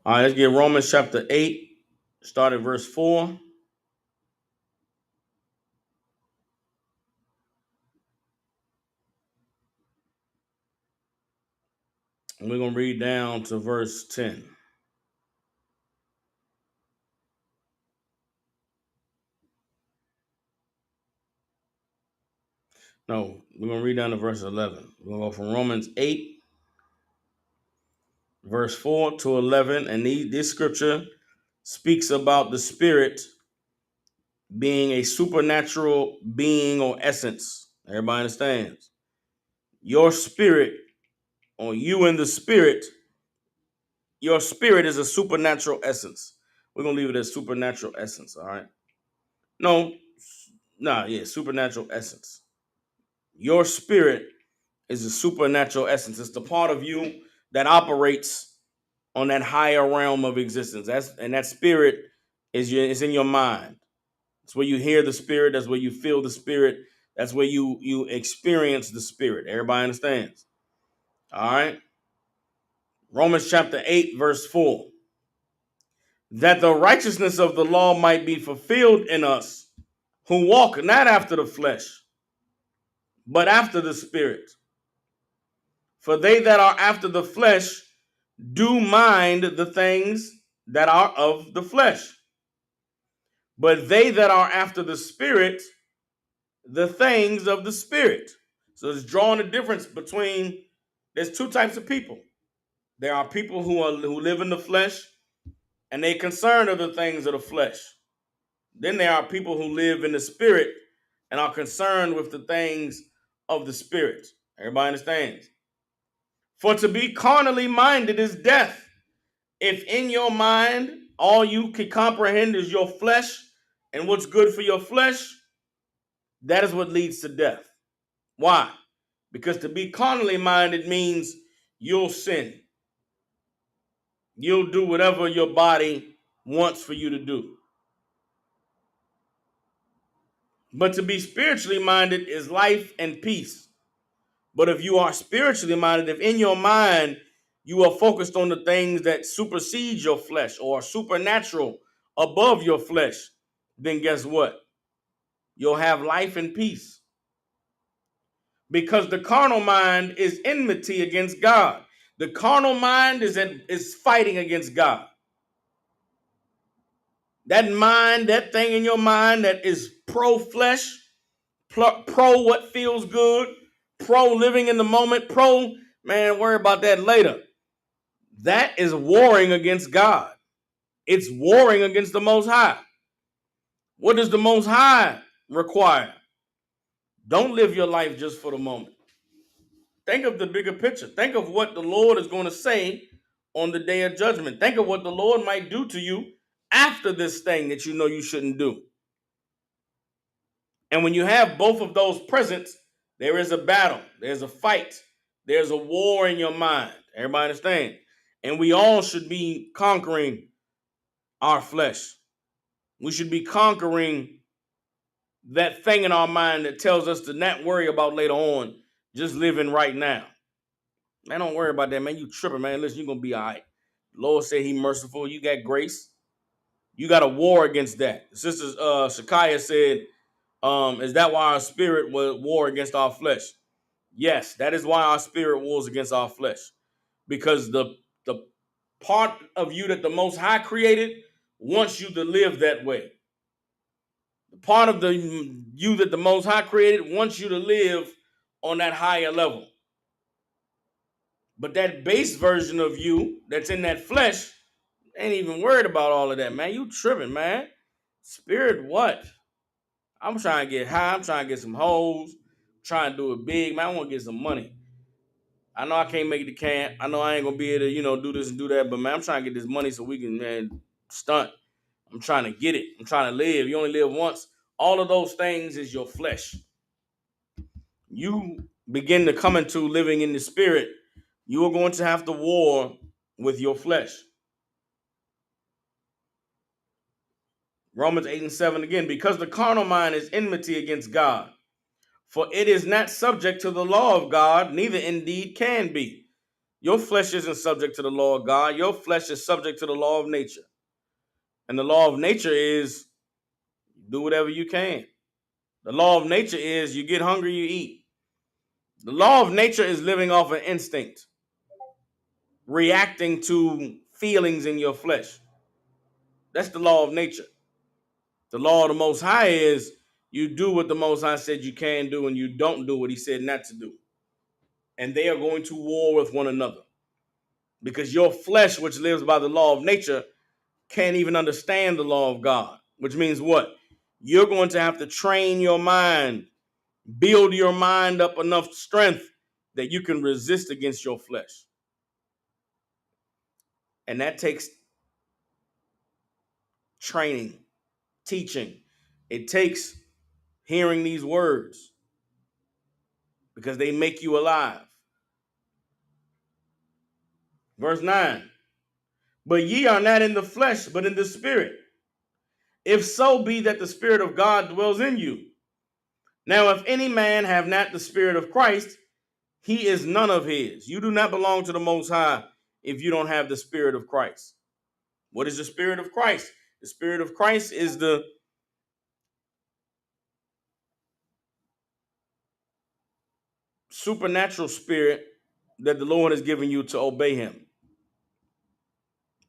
All right, let's get Romans chapter 8, start at verse 4. And we're going to read down to verse 10. No, we're going to read down to verse 11. We're going to go from Romans 8, verse 4 to 11. And this scripture speaks about the Spirit being a supernatural being or essence. Everybody understands? Your spirit, or you in the Spirit, your spirit is a supernatural essence. We're going to leave it as supernatural essence, all right? No, supernatural essence. Your spirit is a supernatural essence. It's the part of you that operates on that higher realm of existence. And that spirit is in your mind. It's where you hear the spirit. That's where you feel the spirit. That's where you experience the spirit. Everybody understands? All right. Romans chapter 8, verse 4. That the righteousness of the law might be fulfilled in us who walk not after the flesh, but after the Spirit. For they that are after the flesh do mind the things that are of the flesh, but they that are after the Spirit, the things of the Spirit. So it's drawing a difference between, there's two types of people. There are people who live in the flesh, and they concerned of the things of the flesh. Then there are people who live in the Spirit and are concerned with the things of the Spirit. Everybody understands? For to be carnally minded is death. If in your mind all you can comprehend is your flesh and what's good for your flesh, that is what leads to death. Why? Because to be carnally minded means you'll sin. You'll do whatever your body wants for you to do. But to be spiritually minded is life and peace. But if you are spiritually minded, if in your mind you are focused on the things that supersede your flesh or are supernatural above your flesh, then guess what? You'll have life and peace. Because the carnal mind is enmity against God. The carnal mind is fighting against God. That mind, that thing in your mind that is pro flesh, pro what feels good, pro living in the moment, pro, man, worry about that later. That is warring against God. It's warring against the Most High. What does the Most High require? Don't live your life just for the moment. Think of the bigger picture. Think of what the Lord is going to say on the day of judgment. Think of what the Lord might do to you after this thing that you know you shouldn't do. And when you have both of those present, there is a battle, there's a fight, there's a war in your mind. Everybody understand? And we all should be conquering our flesh. We should be conquering that thing in our mind that tells us to not worry about later on, just living right now. Man, don't worry about that, man. You tripping, man. Listen, you're going to be all right. The Lord said he merciful. You got grace. You got a war against that. Sister Shakaya said, is that why our spirit will war against our flesh? Yes, that is why our spirit wars against our flesh. Because the part of you that the Most High created wants you to live that way. The part of the you that the Most High created wants you to live on that higher level. But that base version of you that's in that flesh ain't even worried about all of that, man. You tripping, man. Spirit what? I'm trying to get high. I'm trying to get some hoes. Trying to do it big, man. I want to get some money. I know I can't make the camp. I know I ain't gonna be able to, do this and do that. But man, I'm trying to get this money so we can, man, stunt. I'm trying to get it. I'm trying to live. You only live once. All of those things is your flesh. You begin to come into living in the spirit, you are going to have to war with your flesh. Romans 8 and 7 again, because the carnal mind is enmity against God, for it is not subject to the law of God, neither indeed can be. Your flesh isn't subject to the law of God. Your flesh is subject to the law of nature. And the law of nature is do whatever you can. The law of nature is you get hungry, you eat. The law of nature is living off an instinct, reacting to feelings in your flesh. That's the law of nature. The law of the Most High is you do what the Most High said you can do and you don't do what he said not to do. And they are going to war with one another. Because your flesh, which lives by the law of nature, can't even understand the law of God. Which means what? You're going to have to train your mind, build your mind up enough strength that you can resist against your flesh. And that takes training, teaching. It takes hearing these words because they make you alive. Verse 9, but ye are not in the flesh, but in the spirit. If so be that the spirit of God dwells in you. Now, if any man have not the spirit of Christ, he is none of his. You do not belong to the Most High if you don't have the spirit of Christ. What is the spirit of Christ? The spirit of Christ is the supernatural spirit that the Lord has given you to obey him.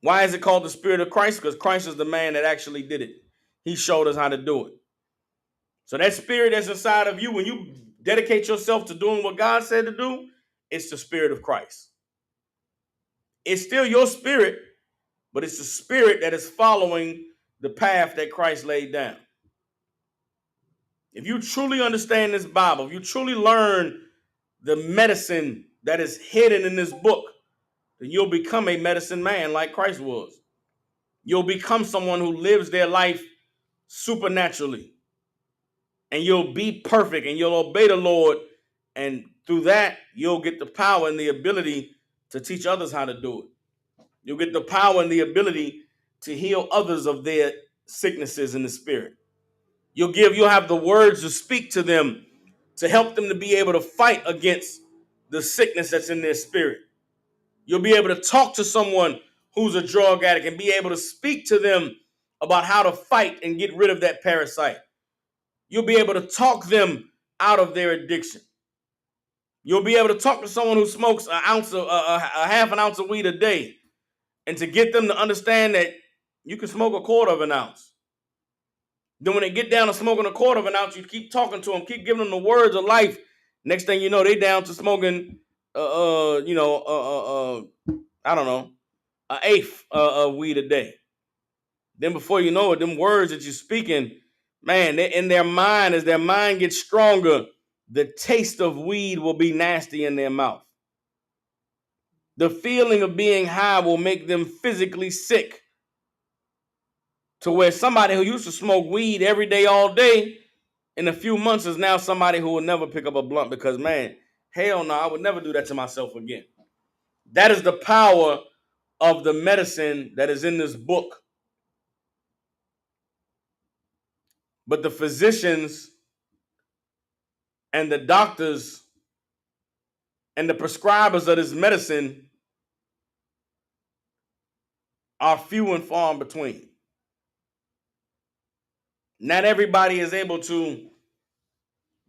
Why is it called the spirit of Christ? Because Christ is the man that actually did it. He showed us how to do it. So that spirit that's inside of you, when you dedicate yourself to doing what God said to do, it's the spirit of Christ. It's still your spirit, but it's the spirit that is following the path that Christ laid down. If you truly understand this Bible, if you truly learn the medicine that is hidden in this book, then you'll become a medicine man like Christ was. You'll become someone who lives their life supernaturally. And you'll be perfect and you'll obey the Lord. And through that, you'll get the power and the ability to teach others how to do it. You'll get the power and the ability to heal others of their sicknesses in the spirit. You'll have the words to speak to them to help them to be able to fight against the sickness that's in their spirit. You'll be able to talk to someone who's a drug addict and be able to speak to them about how to fight and get rid of that parasite. You'll be able to talk them out of their addiction. You'll be able to talk to someone who smokes a half an ounce of weed a day and to get them to understand that you can smoke a quarter of an ounce. Then when they get down to smoking a quarter of an ounce, you keep talking to them, keep giving them the words of life. Next thing you know, they down to smoking, I don't know, an eighth of weed a day. Then before you know it, them words that you're speaking, man, in their mind, as their mind gets stronger, the taste of weed will be nasty in their mouth. The feeling of being high will make them physically sick. To where somebody who used to smoke weed every day, all day, in a few months is now somebody who will never pick up a blunt because, man, hell no, I would never do that to myself again. That is the power of the medicine that is in this book. But the physicians and the doctors and the prescribers of this medicine are few and far in between. Not everybody is able to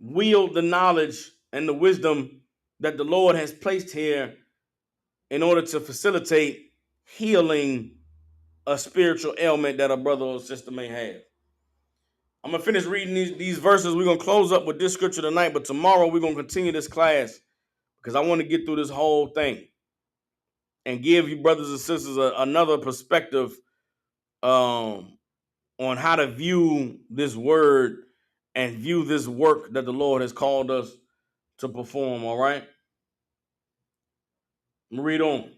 wield the knowledge and the wisdom that the Lord has placed here in order to facilitate healing a spiritual ailment that a brother or sister may have. I'm going to finish reading these verses. We're going to close up with this scripture tonight, but tomorrow we're going to continue this class because I want to get through this whole thing and give you brothers and sisters another perspective on how to view this word and view this work that the Lord has called us to perform, all right? Read on.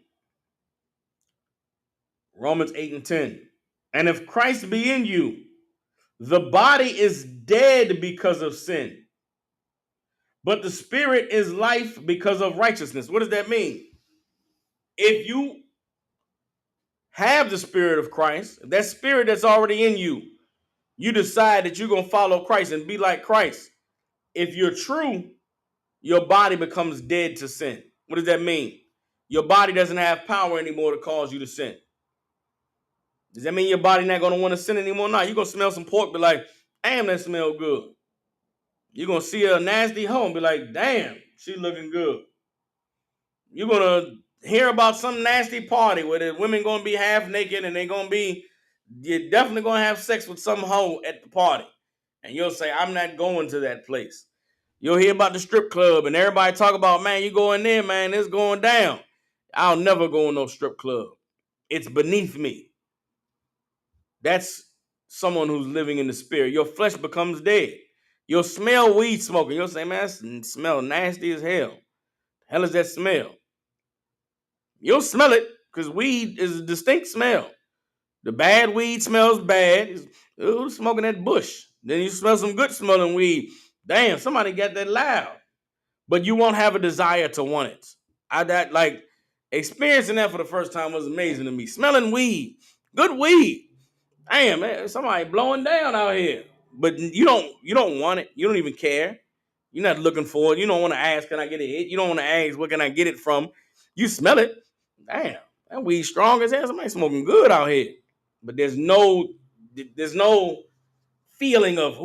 Romans 8 and 10. And if Christ be in you, the body is dead because of sin, But the spirit is life because of righteousness. What does that mean? If you have the spirit of Christ, that spirit that's already in you, you decide that you're going to follow Christ and be like Christ. If you're true, your body becomes dead to sin. What does that mean? Your body doesn't have power anymore to cause you to sin. Does that mean your body not going to want to sin anymore? No, you're going to smell some pork, be like, damn, that smell good. You're going to see a nasty hoe and be like, damn, she looking good. You're going to hear about some nasty party where the women going to be half naked and you're definitely going to have sex with some hoe at the party. And you'll say, I'm not going to that place. You'll hear about the strip club and everybody talk about, man, you go in there, man, it's going down. I'll never go in no strip club. It's beneath me. That's someone who's living in the spirit. Your flesh becomes dead. You'll smell weed smoking. You'll say, man, that smell nasty as hell. The hell is that smell? You'll smell it because weed is a distinct smell. The bad weed smells bad. Ooh, smoking that bush. Then you smell some good smelling weed. Damn, somebody got that loud. But you won't have a desire to want it. Experiencing that for the first time was amazing to me. Smelling weed, good weed. Damn, man, somebody blowing down out here. But you don't want it. You don't even care. You're not looking for it. You don't want to ask, can I get a hit? You don't want to ask, where can I get it from? You smell it. Damn, that weed strong as hell. Somebody smoking good out here. But there's no feeling of,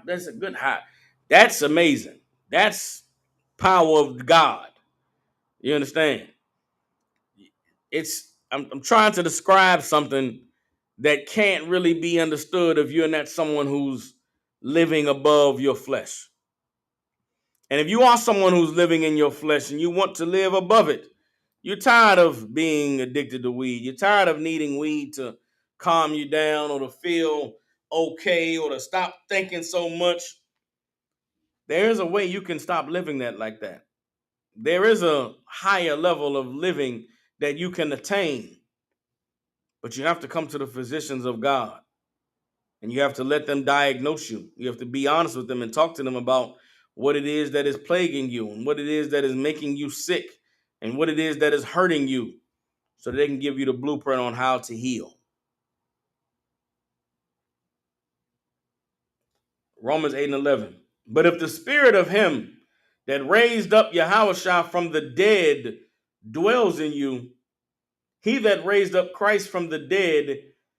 that's a good high. That's amazing. That's power of God. You understand? I'm trying to describe something that can't really be understood if you're not someone who's living above your flesh. And if you are someone who's living in your flesh and you want to live above it, you're tired of being addicted to weed. You're tired of needing weed to calm you down or to feel okay or to stop thinking so much. There's a way you can stop living that like that. There is a higher level of living that you can attain. But you have to come to the physicians of God. And you have to let them diagnose you. You have to be honest with them and talk to them about what it is that is plaguing you and what it is that is making you sick and what it is that is hurting you so that they can give you the blueprint on how to heal. Romans 8:11. But if the spirit of him that raised up Yahushua from the dead dwells in you, he that raised up Christ from the dead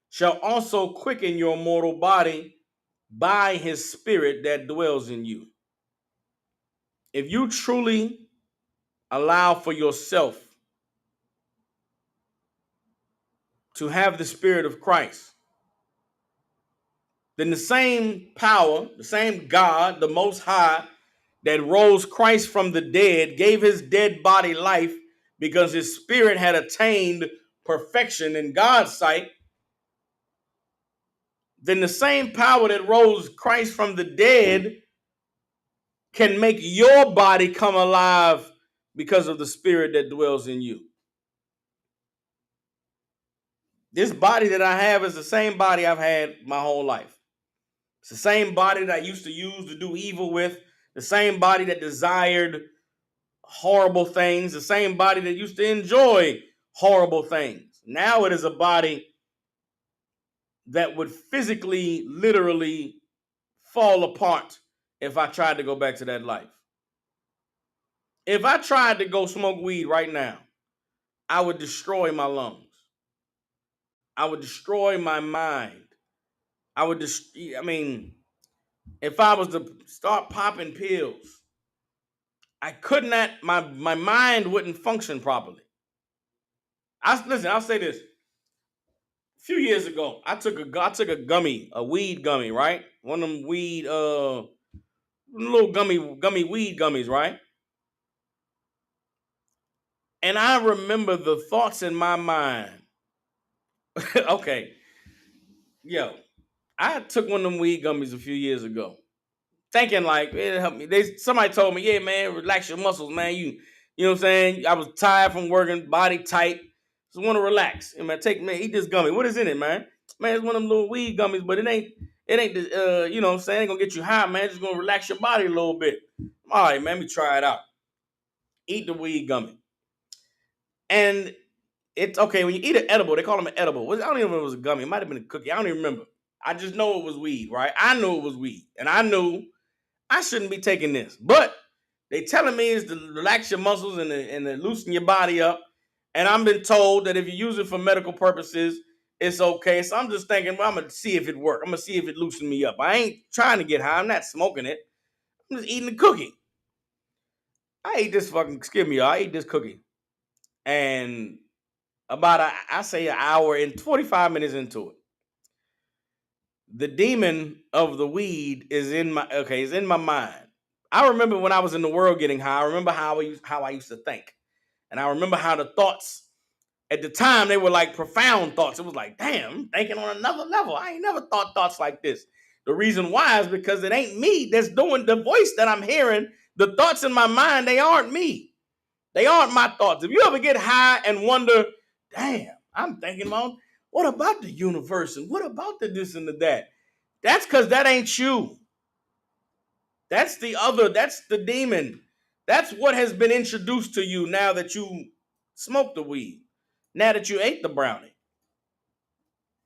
shall also quicken your mortal body by his spirit that dwells in you. If you truly allow for yourself to have the spirit of Christ, then the same power, the same God, the Most High, that rose Christ from the dead, gave his dead body life because his spirit had attained perfection in God's sight, then the same power that rose Christ from the dead can make your body come alive because of the spirit that dwells in you. This body that I have is the same body I've had my whole life. It's the same body that I used to use to do evil with, the same body that desired horrible things, the same body that used to enjoy horrible things. Now it is a body that would physically, literally fall apart if I tried to go back to that life. If I tried to go smoke weed right now, I would destroy my lungs. I would destroy my mind. If I was to start popping pills, I could not, my mind wouldn't function properly. I'll say this. A few years ago, I took a gummy, a weed gummy, right? One of them weed, little gummy weed gummies, right? And I remember the thoughts in my mind. Okay, yo, I took one of them weed gummies a few years ago, thinking like it helped me. Somebody told me, yeah, man, relax your muscles, man. You know what I'm saying? I was tired from working, body tight. Just want to relax. And man, eat this gummy. What is in it, man? Man, it's one of them little weed gummies, but it It ain't the, you know what I'm saying, ain't gonna get you high, man. It's just gonna relax your body a little bit. All right, man, let me try it out. Eat the weed gummy. And it's okay, when you eat an edible, they call them an edible. I don't even know if it was a gummy. It might have been a cookie. I don't even remember. I just know it was weed, right? I knew it was weed. And I knew I shouldn't be taking this. But they telling me is to relax your muscles and to loosen your body up. And I've been told that if you use it for medical purposes, it's okay. So I'm just thinking, well, I'm going to see if it works. I'm going to see if it loosens me up. I ain't trying to get high. I'm not smoking it. I'm just eating the cookie. I ate this fucking, excuse me, y'all. I ate this cookie. And about, I say an hour and 45 minutes into it, the demon of the weed is in my mind. I remember when I was in the world getting high. I remember how I used to think. And I remember how the thoughts at the time, they were like profound thoughts. It was like, damn, I'm thinking on another level. I ain't never thought thoughts like this. The reason why is because it ain't me that's doing the voice that I'm hearing. The thoughts in my mind, they aren't me. They aren't my thoughts. If you ever get high and wonder, damn, I'm thinking about, what about the universe? And what about the this and the that? That's because that ain't you. That's the demon. That's what has been introduced to you now that you smoked the weed. Now that you ate the brownie.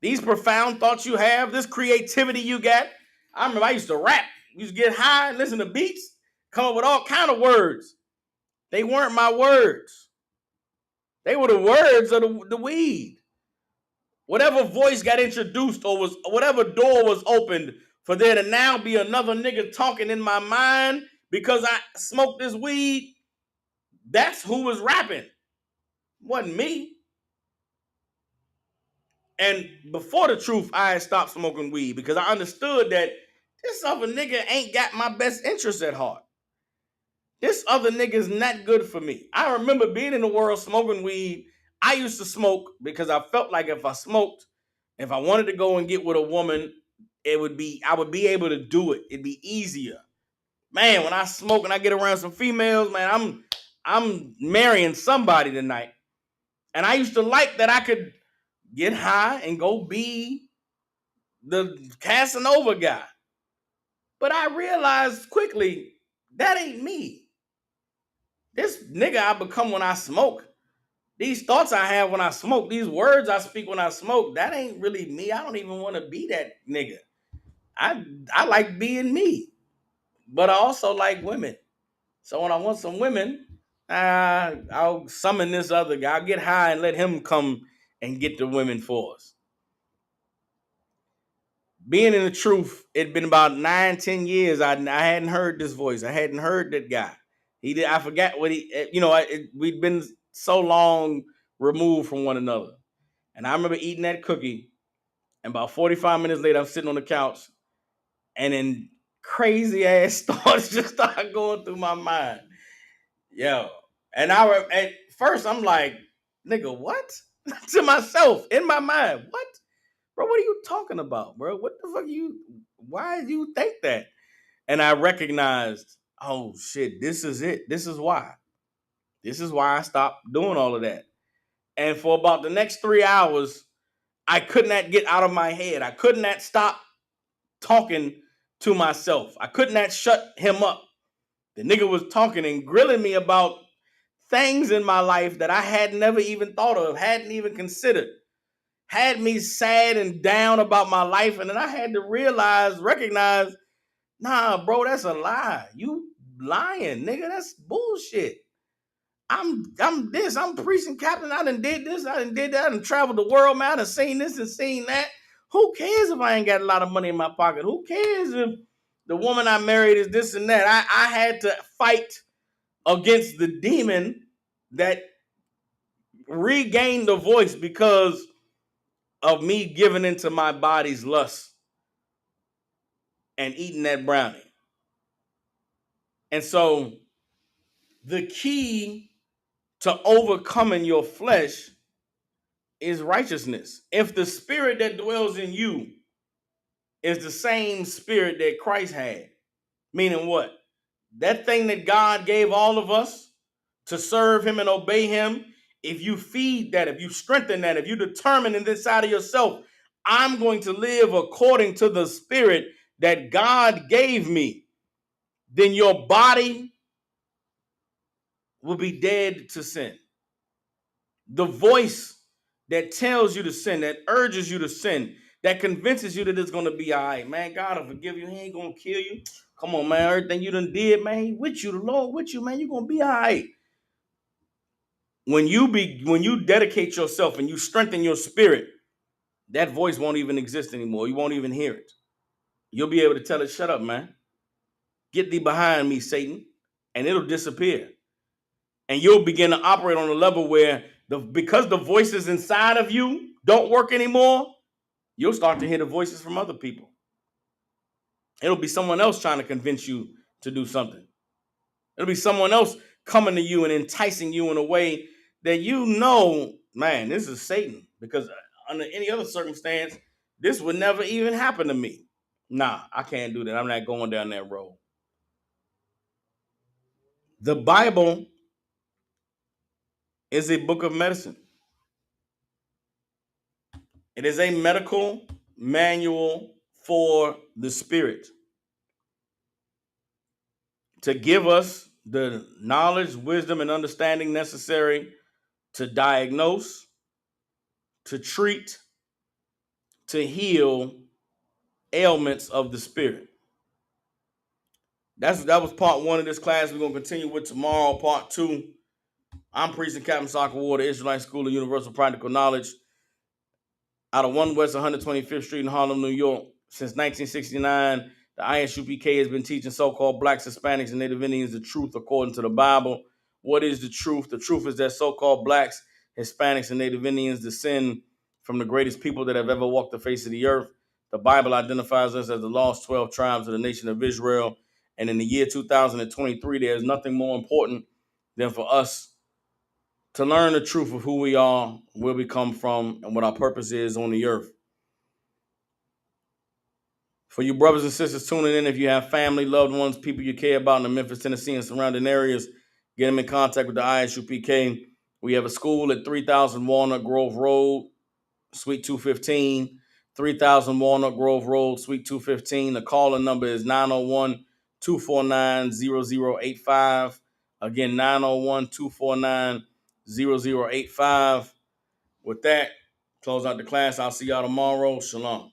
These profound thoughts you have, this creativity you got. I remember I used to rap. I used to get high, listen to beats, come up with all kind of words. They weren't my words. They were the words of the weed. Whatever voice got introduced or was whatever door was opened for there to now be another nigga talking in my mind because I smoked this weed, that's who was rapping. Wasn't me. And before the truth, I had stopped smoking weed because I understood that this other nigga ain't got my best interest at heart. This other nigga is not good for me. I remember being in the world smoking weed. I used to smoke because I felt like if I smoked, if I wanted to go and get with a woman, I would be able to do it. It'd be easier. Man, when I smoke and I get around some females, man, I'm marrying somebody tonight. And I used to like that I could get high and go be the Casanova guy. But I realized quickly that ain't me. This nigga I become when I smoke. These thoughts I have when I smoke, these words I speak when I smoke, that ain't really me. I don't even want to be that nigga. I like being me. But I also like women. So when I want some women, I'll summon this other guy. I'll get high and let him come and get the women for us. Being in the truth, it'd been about 9-10 years. I hadn't heard this voice. I hadn't heard that guy. I forgot what we'd been so long removed from one another. And I remember eating that cookie. And about 45 minutes later, I'm sitting on the couch. And then crazy ass thoughts just started going through my mind. Yo. And at first, I'm like, nigga, what? To myself, in my mind, what? Bro, what are you talking about, bro? What the fuck why do you think that? And I recognized, oh shit, this is it. This is why. This is why I stopped doing all of that. And for about the next 3 hours, I could not get out of my head. I could not stop talking to myself. I could not shut him up. The nigga was talking and grilling me about things in my life that I had never even thought of, hadn't even considered. Had me sad and down about my life. And then I had to recognize, nah, bro, that's a lie. You lying, nigga. That's bullshit. I'm preaching captain. I done did this. I done did that. I done traveled the world, man. I done seen this and seen that. Who cares if I ain't got a lot of money in my pocket? Who cares if the woman I married is this and that? I had to fight against the demon that regained the voice because of me giving into my body's lust and eating that brownie. And so the key to overcoming your flesh is righteousness. If the spirit that dwells in you is the same spirit that Christ had, meaning what? That thing that God gave all of us to serve him and obey him, if you feed that, if you strengthen that, if you determine in this side of yourself, I'm going to live according to the spirit that God gave me, then your body will be dead to sin. The voice that tells you to sin, that urges you to sin, that convinces you that it's going to be all right, man, God will forgive you. He ain't going to kill you. Come on, man, everything you done did, man, he with you, the Lord with you, man, you're going to be all right. When you dedicate yourself and you strengthen your spirit, that voice won't even exist anymore. You won't even hear it. You'll be able to tell it, shut up, man. Get thee behind me, Satan, and it'll disappear. And you'll begin to operate on a level where because the voices inside of you don't work anymore, you'll start to hear the voices from other people. It'll be someone else trying to convince you to do something. It'll be someone else coming to you and enticing you in a way that man, this is Satan. Because under any other circumstance, this would never even happen to me. Nah, I can't do that. I'm not going down that road. The Bible is a book of medicine. It is a medical manual for the spirit to give us the knowledge, wisdom, and understanding necessary to diagnose, to treat, to heal ailments of the spirit. That was part one of this class. We're going to continue with tomorrow, part two. I'm Priest and Captain Soccer Ward, Israelite School of Universal Practical Knowledge, out of 1 West 125th Street in Harlem, New York. Since 1969, the ISUPK has been teaching so-called Blacks, Hispanics, and Native Indians the truth according to the Bible. What is the truth? The truth is that so-called Blacks, Hispanics, and Native Indians descend from the greatest people that have ever walked the face of the earth. The Bible identifies us as the lost 12 tribes of the nation of Israel. And in the year 2023, there's nothing more important than for us to learn the truth of who we are, where we come from, and what our purpose is on the earth. For you brothers and sisters tuning in, if you have family, loved ones, people you care about in the Memphis, Tennessee, and surrounding areas, get them in contact with the ISUPK. We have a school at 3000 Walnut Grove Road, Suite 215, 3000 Walnut Grove Road, Suite 215. The calling number is 901-249-0085. Again, 901-249-0085. With that, close out the class. I'll see y'all tomorrow. Shalom.